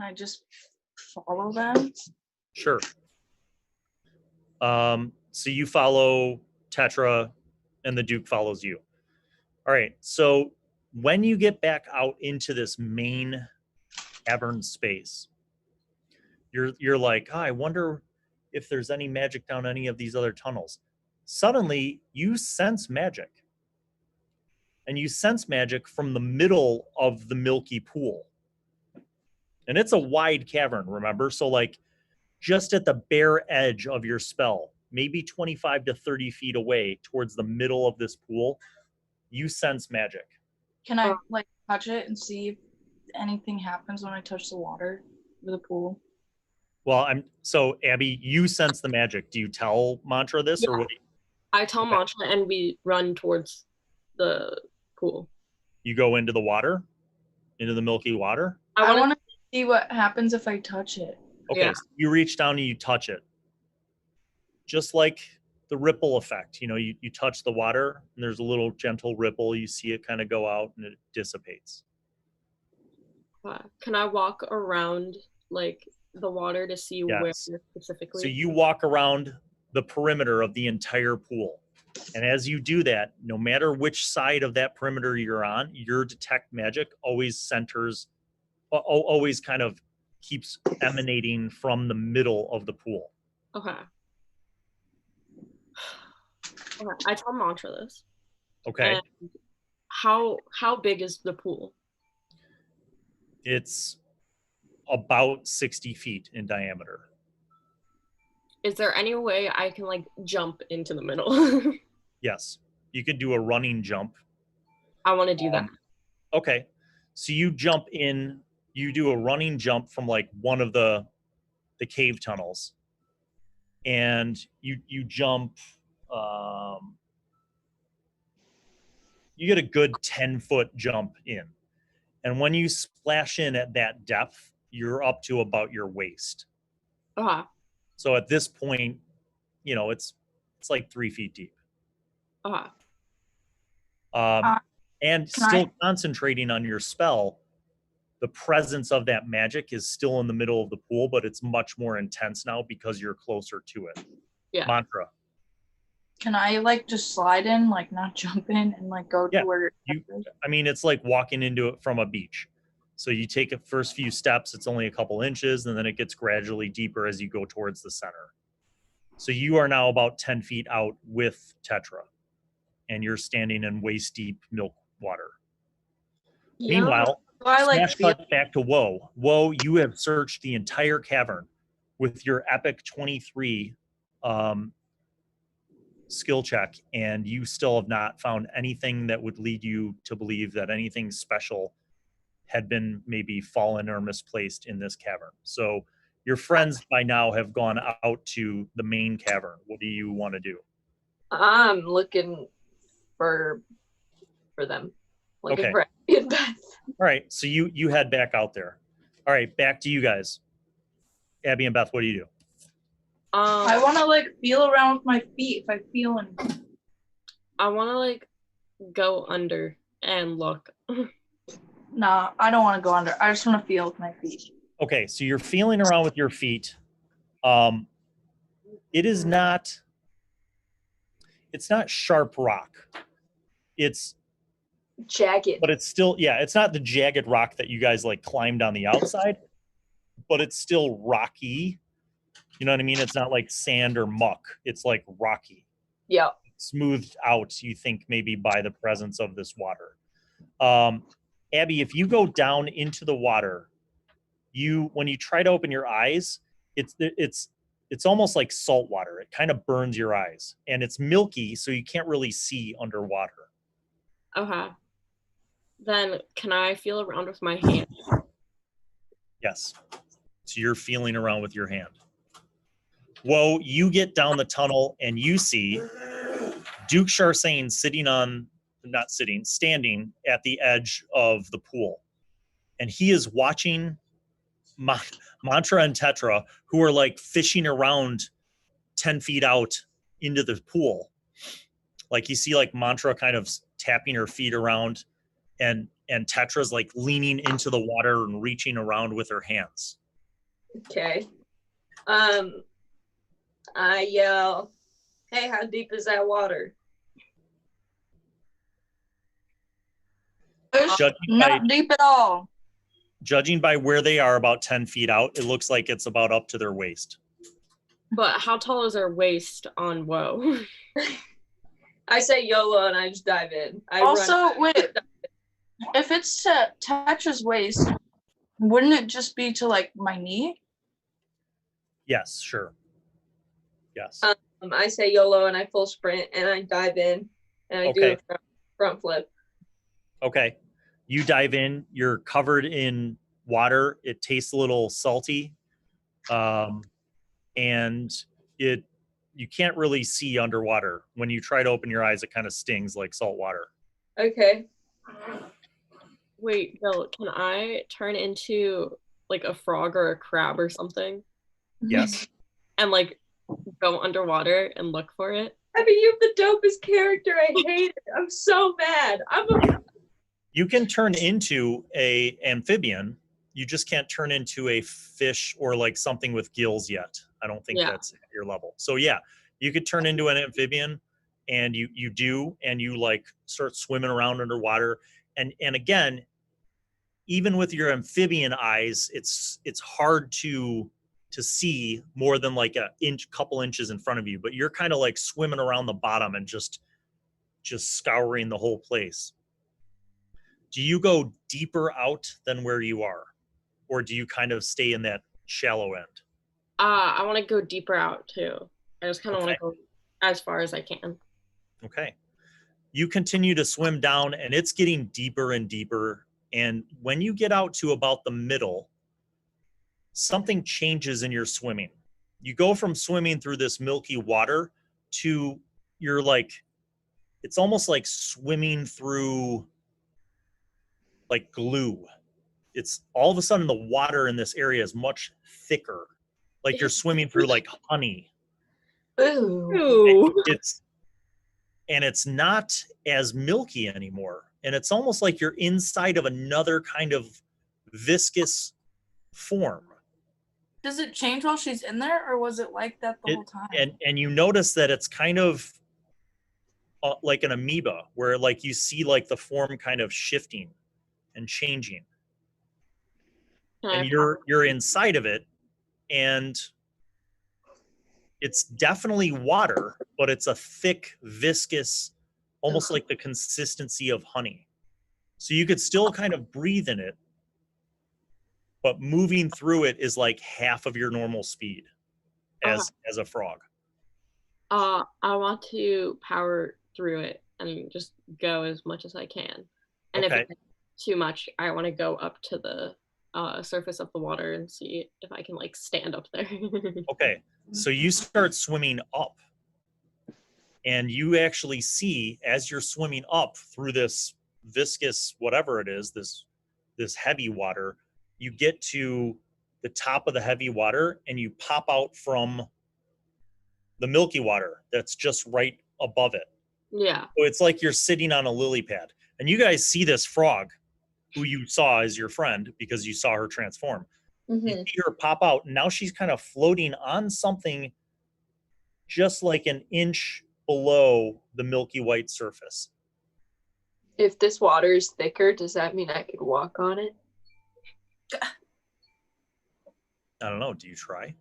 [SPEAKER 6] I just follow them?
[SPEAKER 1] Sure. So you follow Tetra, and the Duke follows you. All right. So when you get back out into this main cavern space, you're like, I wonder if there's any magic down any of these other tunnels. Suddenly, you sense magic. And you sense magic from the middle of the milky pool. And it's a wide cavern, remember? So like just at the bare edge of your spell, maybe 25 to 30 feet away towards the middle of this pool, you sense magic.
[SPEAKER 6] Can I like touch it and see if anything happens when I touch the water of the pool?
[SPEAKER 1] Well, so Abby, you sense the magic. Do you tell Mantra this or what?
[SPEAKER 5] I tell Mantra and we run towards the pool.
[SPEAKER 1] You go into the water? Into the milky water?
[SPEAKER 6] I want to see what happens if I touch it.
[SPEAKER 1] Okay,
[SPEAKER 5] Yeah.
[SPEAKER 1] so you reach down and you touch it. Just like the ripple effect. You know, you touch the water and there's a little gentle ripple. You see it kind of go out and it dissipates.
[SPEAKER 5] Can I walk around like the water to see where specifically?
[SPEAKER 1] So you walk around the perimeter of the entire pool. And as you do that, no matter which side of that perimeter you're on, your detect magic always kind of keeps emanating from the middle of the pool.
[SPEAKER 5] Okay. I tell Mantra this.
[SPEAKER 1] Okay.
[SPEAKER 5] And how big is the pool?
[SPEAKER 1] It's about 60 feet in diameter.
[SPEAKER 5] Is there any way I can like jump into the middle?
[SPEAKER 1] Yes. You could do a running jump.
[SPEAKER 5] I want to do that.
[SPEAKER 1] Okay. So you jump in, you do a running jump from like one of the cave tunnels. And you jump, you get a good 10-foot jump in. And when you splash in at that depth, you're up to about your waist.
[SPEAKER 5] Uh-huh.
[SPEAKER 1] So at this point, you know, it's like 3 feet deep.
[SPEAKER 5] Uh-huh.
[SPEAKER 1] And still concentrating on your spell, the presence of that magic is still in the middle of the pool, but it's much more intense now because you're closer to it.
[SPEAKER 5] Yeah.
[SPEAKER 1] Mantra.
[SPEAKER 6] Can I like just slide in, like not jump in and like go to where
[SPEAKER 1] I mean, it's like walking into it from a beach. So you take the first few steps, it's only a couple inches, and then it gets gradually deeper as you go towards the center. So you are now about 10 feet out with Tetra, and you're standing in waist deep milk water.
[SPEAKER 2] Yeah.
[SPEAKER 1] Meanwhile,
[SPEAKER 6] I like
[SPEAKER 1] smash cut back to Woe. Woe, you have searched the entire cavern with your epic 23 skill check, and you still have not found anything that would lead you to believe that anything special had been maybe fallen or misplaced in this cavern. So your friends by now have gone out to the main cavern. What do you want to do?
[SPEAKER 2] I'm looking for them. Looking
[SPEAKER 1] Okay.
[SPEAKER 2] for Abby and Beth.
[SPEAKER 1] All right, so you head back out there. All right, back to you guys. Abby and Beth, what do you do?
[SPEAKER 6] I want to like feel around with my feet if I feel anything.
[SPEAKER 5] I want to like go under and look.
[SPEAKER 6] Nah, I don't want to go under. I just want to feel with my feet.
[SPEAKER 1] Okay, so you're feeling around with your feet. It's not sharp rock. It's
[SPEAKER 2] Jagged.
[SPEAKER 1] but it's still, yeah, it's not the jagged rock that you guys like climbed on the outside, but it's still rocky. You know what I mean? It's not like sand or muck. It's like rocky.
[SPEAKER 2] Yeah.
[SPEAKER 1] Smoothed out, you think, maybe by the presence of this water. Abby, if you go down into the water, when you try to open your eyes, it's almost like salt water. It kind of burns your eyes, and it's milky, so you can't really see underwater.
[SPEAKER 5] Okay. Then can I feel around with my hand?
[SPEAKER 1] Yes. So you're feeling around with your hand. Whoa, you get down the tunnel and you see Duke Sharsane standing at the edge of the pool. And he is watching Mantra and Tetra, who are like fishing around 10 feet out into the pool. Like you see like Mantra kind of tapping her feet around, and Tetra's like leaning into the water and reaching around with her hands.
[SPEAKER 2] Okay. I yell, "Hey, how deep is that water?"
[SPEAKER 6] Not deep at all.
[SPEAKER 1] Judging by where they are about 10 feet out, it looks like it's about up to their waist.
[SPEAKER 5] But how tall is our waist on Woe?
[SPEAKER 2] I say YOLO and I just dive in.
[SPEAKER 6] Wait, if it's to Tetra's waist, wouldn't it just be to like my knee?
[SPEAKER 1] Yes, sure. Yes.
[SPEAKER 2] I say YOLO and I full sprint and I dive in and I do a front flip.
[SPEAKER 1] Okay. You dive in, you're covered in water. It tastes a little salty. And you can't really see underwater. When you try to open your eyes, it kind of stings like salt water.
[SPEAKER 2] Okay.
[SPEAKER 5] Wait, Bill, can I turn into like a frog or a crab or something?
[SPEAKER 1] Yes.
[SPEAKER 5] And like go underwater and look for it?
[SPEAKER 2] I mean, you have the dopest character. I hate it. I'm so mad.
[SPEAKER 1] You can turn into a amphibian. You just can't turn into a fish or like something with gills yet. I don't think that's at your level. So yeah, you could turn into an amphibian, and you do, and you like start swimming around underwater. And again, even with your amphibian eyes, it's hard to see more than like couple inches in front of you, but you're kind of like swimming around the bottom and just scouring the whole place. Do you go deeper out than where you are, or do you kind of stay in that shallow end?
[SPEAKER 5] I want to go deeper out too. I just kind of want to go as far as I can.
[SPEAKER 1] Okay. You continue to swim down, and it's getting deeper and deeper. And when you get out to about the middle, something changes in your swimming. You go from swimming through this milky water to you're like, it's almost like swimming through like glue. It's all of a sudden the water in this area is much thicker. Like you're swimming through like honey.
[SPEAKER 2] Ooh.
[SPEAKER 1] It's not as milky anymore. And it's almost like you're inside of another kind of viscous form.
[SPEAKER 7] Does it change while she's in there, or was it like that the whole time?
[SPEAKER 1] And you notice that it's kind of like an amoeba, where like you see like the form kind of shifting and changing. And you're inside of it, and it's definitely water, but it's a thick, viscous, almost like the consistency of honey. So you could still kind of breathe in it, but moving through it is like half of your normal speed as a frog.
[SPEAKER 5] I want to power through it and just go as much as I can. And if it's too much, I want to go up to the surface of the water and see if I can like stand up there.
[SPEAKER 1] Okay, so you start swimming up, and you actually see as you're swimming up through this viscous whatever it is, this heavy water, you get to the top of the heavy water and you pop out from the milky water that's just right above it.
[SPEAKER 5] Yeah.
[SPEAKER 1] So it's like you're sitting on a lily pad, and you guys see this frog who you saw as your friend because you saw her transform.
[SPEAKER 2] Mm-hmm.
[SPEAKER 1] You see her pop out, and now she's kind of floating on something just like an inch below the milky white surface.
[SPEAKER 2] If this water is thicker, does that mean I could walk on it?
[SPEAKER 1] I don't know. Do you try?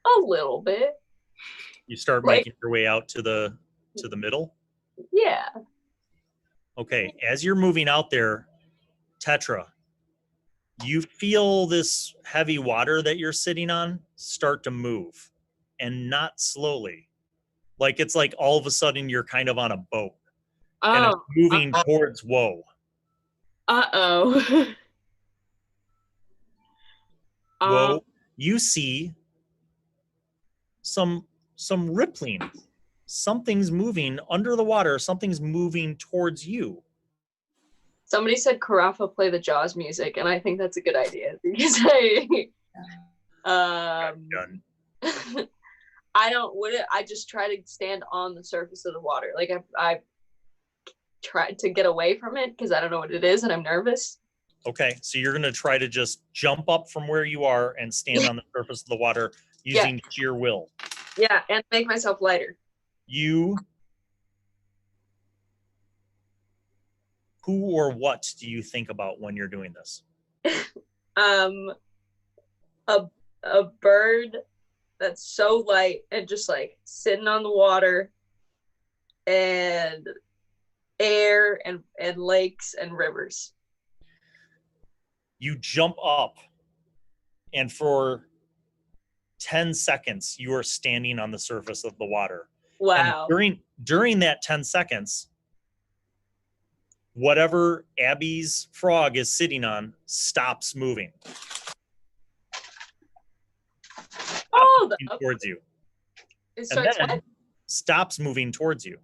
[SPEAKER 2] A little bit.
[SPEAKER 1] You start
[SPEAKER 2] Like-
[SPEAKER 1] making your way out to the middle?
[SPEAKER 2] Yeah.
[SPEAKER 1] Okay, as you're moving out there, Tetra, you feel this heavy water that you're sitting on start to move, and not slowly. Like it's like all of a sudden you're kind of on a boat, and it's moving towards Woe.
[SPEAKER 5] Uh-oh.
[SPEAKER 1] Woe, you see some rippling. Something's moving under the water. Something's moving towards you.
[SPEAKER 2] Somebody said Carafa play the Jaws music, and I think that's a good idea because
[SPEAKER 1] Done.
[SPEAKER 2] I just try to stand on the surface of the water. Like I tried to get away from it because I don't know what it is and I'm nervous.
[SPEAKER 1] Okay, so you're gonna try to just jump up from where you are and stand on the surface of the water using sheer will.
[SPEAKER 2] Yeah, and make myself lighter.
[SPEAKER 1] Who or what do you think about when you're doing this?
[SPEAKER 2] A bird that's so light and just like sitting on the water, and air and lakes and rivers.
[SPEAKER 1] You jump up, and for 10 seconds you are standing on the surface of the water.
[SPEAKER 2] Wow.
[SPEAKER 1] And during that 10 seconds, whatever Abby's frog is sitting on stops moving. Towards you.
[SPEAKER 2] It starts
[SPEAKER 1] and then
[SPEAKER 2] what?
[SPEAKER 1] stops moving towards you.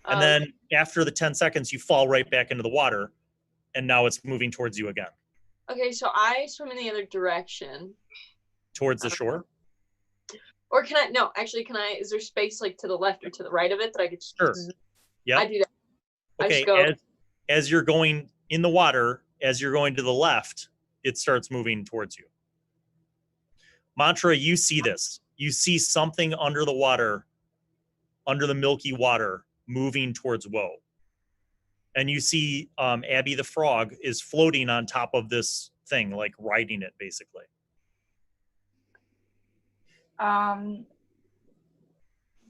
[SPEAKER 1] And then after the 10 seconds, you fall right back into the water, and now it's moving towards you again.
[SPEAKER 2] Okay, so I swim in the other direction.
[SPEAKER 1] Towards the shore?
[SPEAKER 2] Or can I, is there space like to the left or to the right of it that I could just...
[SPEAKER 1] Sure. Yeah.
[SPEAKER 2] I do that.
[SPEAKER 1] Okay, as you're going in the water, as you're going to the left, it starts moving towards you. Mantra, you see this. You see something under the water, under the milky water, moving towards Woe. And you see Abby the frog is floating on top of this thing, like riding it, basically.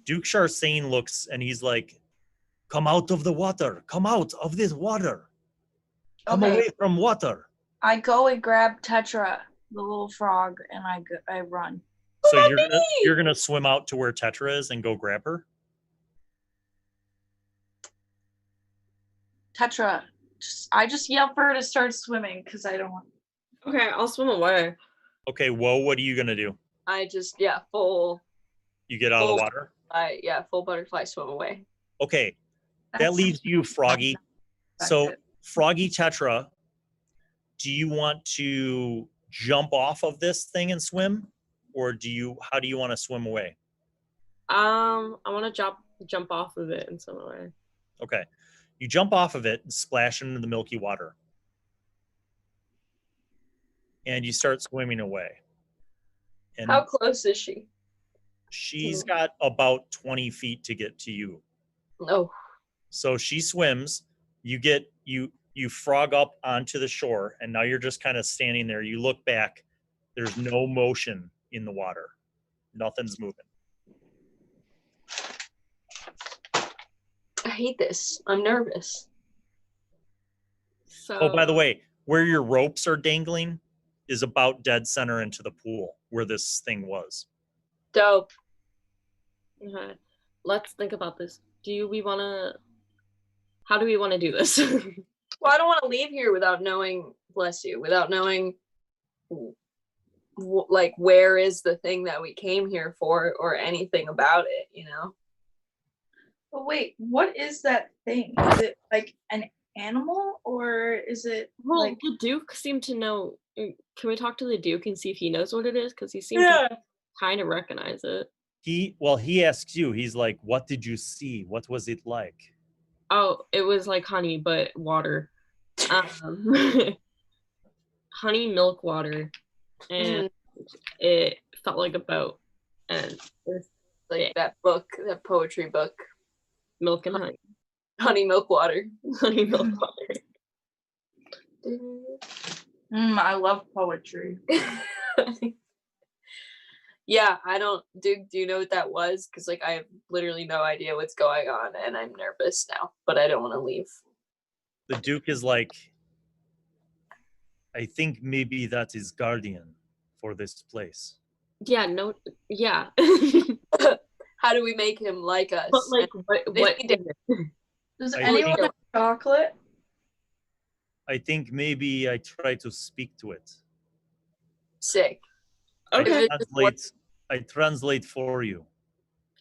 [SPEAKER 1] Duke Sharsane looks, and he's like, come out of the water. Come out of this water. Come away from water.
[SPEAKER 7] I go and grab Tetra, the little frog, and I run.
[SPEAKER 1] So you're gonna swim out to where Tetra is and go grab her?
[SPEAKER 7] Tetra, I just yell for her to start swimming because I don't want.
[SPEAKER 5] Okay, I'll swim away.
[SPEAKER 1] Okay, whoa, what are you gonna do?
[SPEAKER 2] I just full.
[SPEAKER 1] You get out of the
[SPEAKER 2] Full-
[SPEAKER 1] water?
[SPEAKER 2] Full butterfly swim away.
[SPEAKER 1] Okay, that
[SPEAKER 7] That's-
[SPEAKER 1] leaves you, Froggy.
[SPEAKER 7] That's
[SPEAKER 1] So,
[SPEAKER 7] it.
[SPEAKER 1] Froggy Tetra, do you want to jump off of this thing and swim? Or how do you want to swim away?
[SPEAKER 5] I want to jump off of it and swim away.
[SPEAKER 1] Okay. You jump off of it and splash into the milky water. And you start swimming away. And
[SPEAKER 2] How close is she?
[SPEAKER 1] she's got about 20 feet to get to you.
[SPEAKER 2] No.
[SPEAKER 1] So she swims, you frog up onto the shore, and now you're just kind of standing there. You look back, there's no motion in the water. Nothing's moving.
[SPEAKER 2] I hate this. I'm nervous.
[SPEAKER 5] So,
[SPEAKER 1] Oh, by the way, where your ropes are dangling is about dead center into the pool where this thing was.
[SPEAKER 2] Dope.
[SPEAKER 5] okay, let's think about this. How do we want to do this?
[SPEAKER 2] Well, I don't want to leave here without knowing, bless you, without knowing like where is the thing that we came here for or anything about it, you know?
[SPEAKER 7] But wait, what is that thing? Is it like an animal or is it
[SPEAKER 5] Well,
[SPEAKER 7] like
[SPEAKER 5] the Duke seemed to know. Can we talk to the Duke and see if he knows what it is? Because he seemed to kind of recognize it.
[SPEAKER 1] He asks you, he's like, what did you see? What was it like?
[SPEAKER 5] Oh, it was like honey, but water. Honey milk water. And it felt like a boat. And there's
[SPEAKER 2] Like that book, that poetry book,
[SPEAKER 5] milk and honey.
[SPEAKER 2] Honey Milk Water.
[SPEAKER 5] Honey milk water.
[SPEAKER 7] I love poetry.
[SPEAKER 2] Yeah, I don't do you know what that was? Because like I have literally no idea what's going on and I'm nervous now, but I don't want to leave.
[SPEAKER 1] The Duke is like, I think maybe that is guardian for this place.
[SPEAKER 5] Yeah, no, yeah.
[SPEAKER 2] How do we make him like us?
[SPEAKER 5] But like, what
[SPEAKER 2] he did.
[SPEAKER 7] Does
[SPEAKER 1] I
[SPEAKER 7] anyone
[SPEAKER 1] think-
[SPEAKER 7] have chocolate?
[SPEAKER 1] I think maybe I try to speak to it.
[SPEAKER 2] Sick.
[SPEAKER 5] Okay.
[SPEAKER 1] I translate for you.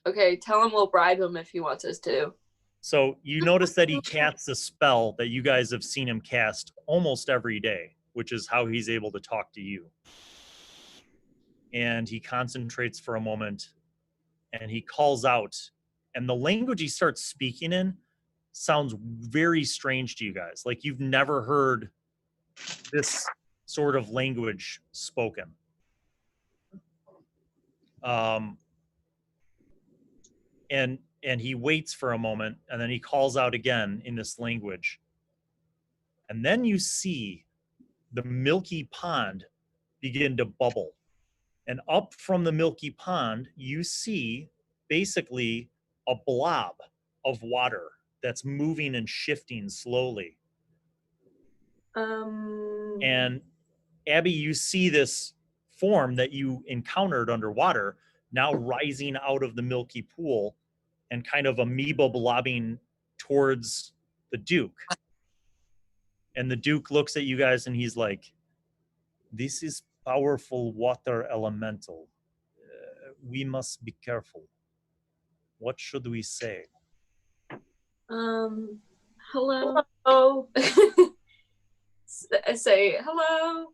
[SPEAKER 2] Okay, tell him we'll bribe him if he wants us to.
[SPEAKER 1] So you notice that he casts a spell that you guys have seen him cast almost every day, which is how he's able to talk to you. And he concentrates for a moment and he calls out, and the language he starts speaking in sounds very strange to you guys. Like you've never heard this sort of language spoken. And he waits for a moment, and then he calls out again in this language. And then you see the milky pond begin to bubble. And up from the milky pond, you see basically a blob of water that's moving and shifting slowly. And Abby, you see this form that you encountered underwater now rising out of the milky pool and kind of amoeba blobbing towards the Duke. And the Duke looks at you guys and he's like, this is powerful water elemental. We must be careful. What should we say?
[SPEAKER 5] Hello.
[SPEAKER 2] Hello. I say hello.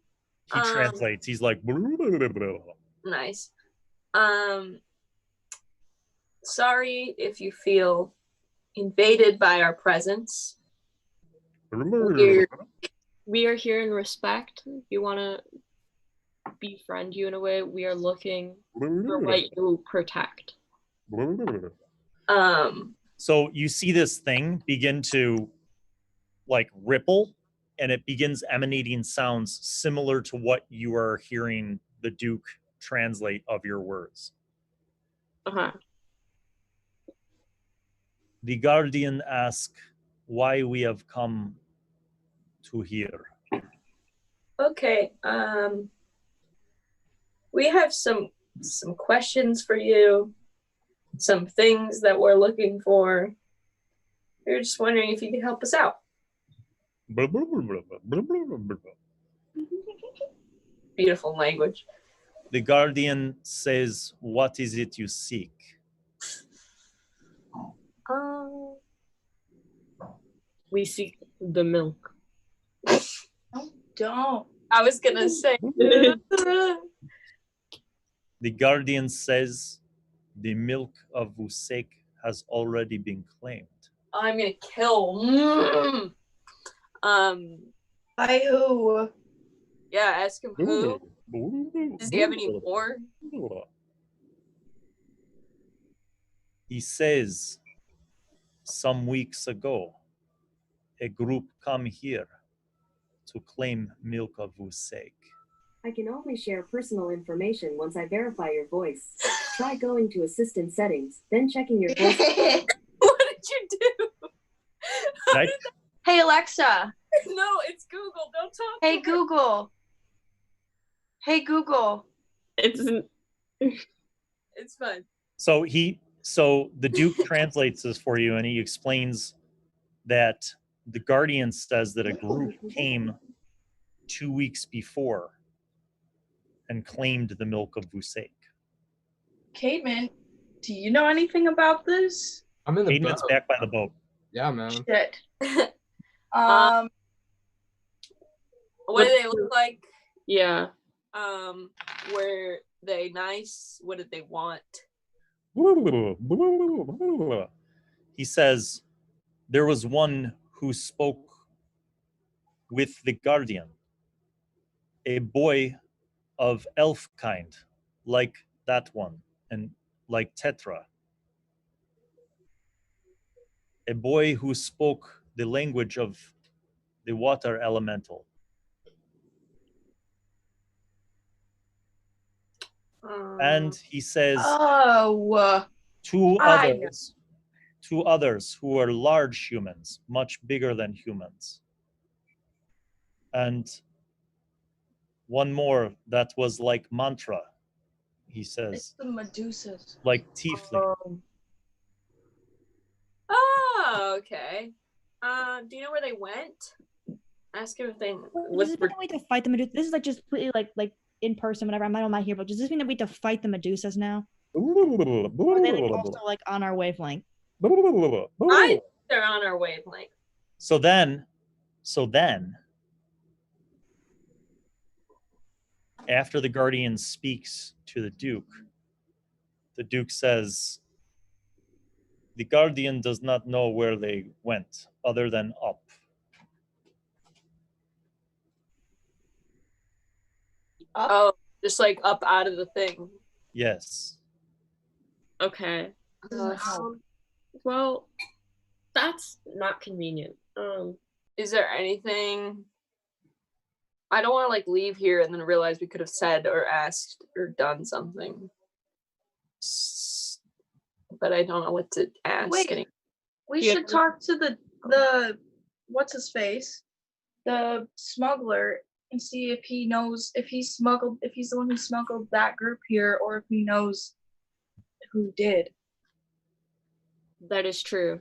[SPEAKER 1] He translates. He's like, blah, blah, blah, blah.
[SPEAKER 2] Nice. Sorry if you feel invaded by our presence.
[SPEAKER 5] We are here in respect. You want to befriend you in a way. We are looking for what you protect.
[SPEAKER 1] So you see this thing begin to like ripple, and it begins emanating sounds similar to what you are hearing the Duke translate of your words.
[SPEAKER 5] Uh-huh.
[SPEAKER 1] The Guardian asks why we have come to here.
[SPEAKER 2] Okay. We have some questions for you. Some things that we're looking for. We were just wondering if you could help us out. Beautiful language.
[SPEAKER 1] The guardian says, "What is it you seek?"
[SPEAKER 5] We seek the milk.
[SPEAKER 7] Don't.
[SPEAKER 2] I was gonna say.
[SPEAKER 1] The guardian says, "The milk of Vusek has already been claimed."
[SPEAKER 2] I'm gonna kill.
[SPEAKER 7] By who?
[SPEAKER 2] Yeah, ask him who. Does he have any more?
[SPEAKER 1] He says, some weeks ago, a group come here to claim milk of Vusek.
[SPEAKER 8] I can only share personal information once I verify your voice. Try going to assistant settings, then checking your voice.
[SPEAKER 2] What did you do?
[SPEAKER 1] Right?
[SPEAKER 7] Hey Alexa.
[SPEAKER 2] No, it's Google. Don't talk.
[SPEAKER 7] Hey
[SPEAKER 2] to her.
[SPEAKER 7] Google. Hey Google.
[SPEAKER 2] It's fine.
[SPEAKER 1] So the Duke translates this for you, and he explains that the Guardian says that a group came 2 weeks before and claimed the milk of Vusek.
[SPEAKER 7] Cademan, do you know anything about this?
[SPEAKER 3] I'm in the
[SPEAKER 1] Aiden's
[SPEAKER 3] boat.
[SPEAKER 1] back by the boat.
[SPEAKER 3] Yeah, man.
[SPEAKER 7] Shit.
[SPEAKER 2] What do they look like?
[SPEAKER 5] Yeah.
[SPEAKER 2] Were they nice? What did they want?
[SPEAKER 1] He says, there was one who spoke with the Guardian, a boy of elf kind, like that one, and like Tetra. A boy who spoke the language of the water elemental. And he says, two others who are large humans, much bigger than humans. And one more that was like mantra, he says.
[SPEAKER 7] It's the Medusas.
[SPEAKER 1] Like Tiefling.
[SPEAKER 2] Oh, okay. Do you know where they went? Ask him if they.
[SPEAKER 4] Does this mean that we have to fight the Medusa? This is like just completely like in person, whatever. I'm not here, but does this mean that we have to fight the Medusas now? Or are they like also like on our wavelength?
[SPEAKER 2] They're on our wavelength.
[SPEAKER 1] So then, after the Guardian speaks to the Duke says, the Guardian does not know where they went other than up.
[SPEAKER 2] Oh, just like up out of the thing.
[SPEAKER 1] Yes.
[SPEAKER 5] Okay. Well, that's not convenient.
[SPEAKER 2] Is there anything? I don't want to like leave here and then realize we could have said or asked or done something. But I don't know what to ask.
[SPEAKER 7] Wait, we should talk to the what's his face, the smuggler, and see if he knows if he's the one who smuggled that group here, or if he knows who did.
[SPEAKER 5] That is true.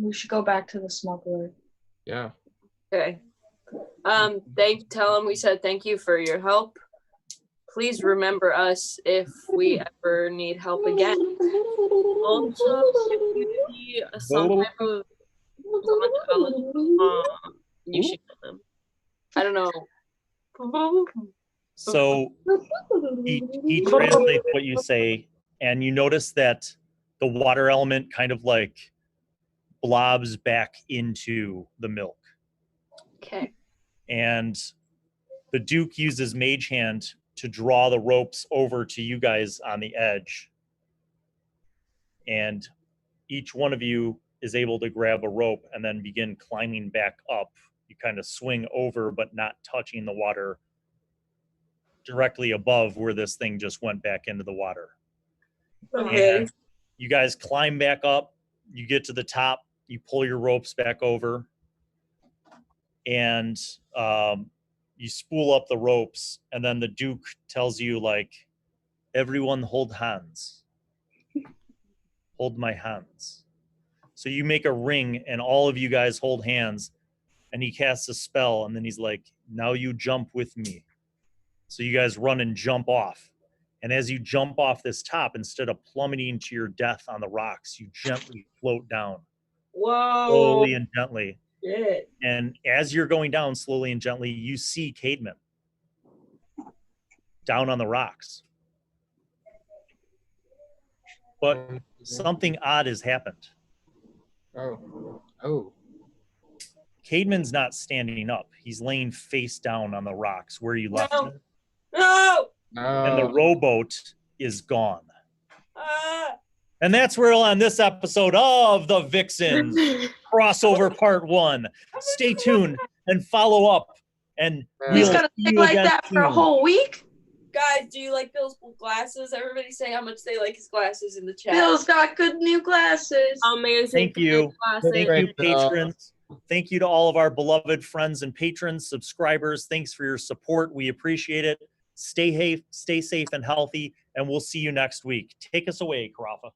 [SPEAKER 7] We should go back to the smuggler.
[SPEAKER 3] Yeah.
[SPEAKER 2] Okay. Tell him we said thank you for your help. Please remember us if we ever need help again.
[SPEAKER 5] Also, if you see some type of you should kill them.
[SPEAKER 2] I don't know.
[SPEAKER 1] So he translates what you say, and you notice that the water element kind of like blobs back into the milk.
[SPEAKER 2] Okay.
[SPEAKER 1] And the Duke uses Mage Hand to draw the ropes over to you guys on the edge. And each one of you is able to grab a rope and then begin climbing back up. You kind of swing over, but not touching the water directly above where this thing just went back into the water.
[SPEAKER 2] Okay.
[SPEAKER 1] And you guys climb back up. You get to the top. You pull your ropes back over. And you spool up the ropes. And then the Duke tells you, like, everyone hold hands. Hold my hands. So you make a ring and all of you guys hold hands and he casts a spell and then he's like, now you jump with me. So you guys run and jump off. And as you jump off this top, instead of plummeting to your death on the rocks, you gently float down.
[SPEAKER 2] Whoa.
[SPEAKER 1] Slowly and gently.
[SPEAKER 2] Shit.
[SPEAKER 1] And as you're going down slowly and gently, you see Caedmon down on the rocks. But something odd has happened.
[SPEAKER 3] Oh.
[SPEAKER 1] Caedmon's not standing up. He's laying face down on the rocks where you left him.
[SPEAKER 2] No.
[SPEAKER 1] And the rowboat is gone.
[SPEAKER 2] Ah.
[SPEAKER 1] And that's where we'll end this episode of the Vixens crossover part 1. Stay tuned and follow up. And
[SPEAKER 7] He's
[SPEAKER 1] we'll
[SPEAKER 7] gonna
[SPEAKER 1] see
[SPEAKER 7] stay
[SPEAKER 1] you
[SPEAKER 7] like
[SPEAKER 1] again
[SPEAKER 7] that for a
[SPEAKER 1] soon.
[SPEAKER 7] whole week.
[SPEAKER 2] Guys, do you like Bill's glasses? Everybody say how much they like his glasses in the chat.
[SPEAKER 7] Bill's got good new glasses.
[SPEAKER 5] Amazing.
[SPEAKER 1] Thank you.
[SPEAKER 5] Glasses.
[SPEAKER 1] Thank you, patrons. Thank you to all of our beloved friends and patrons, subscribers. Thanks for your support. We appreciate it. Stay safe and healthy, and we'll see you next week. Take us away, Karafa.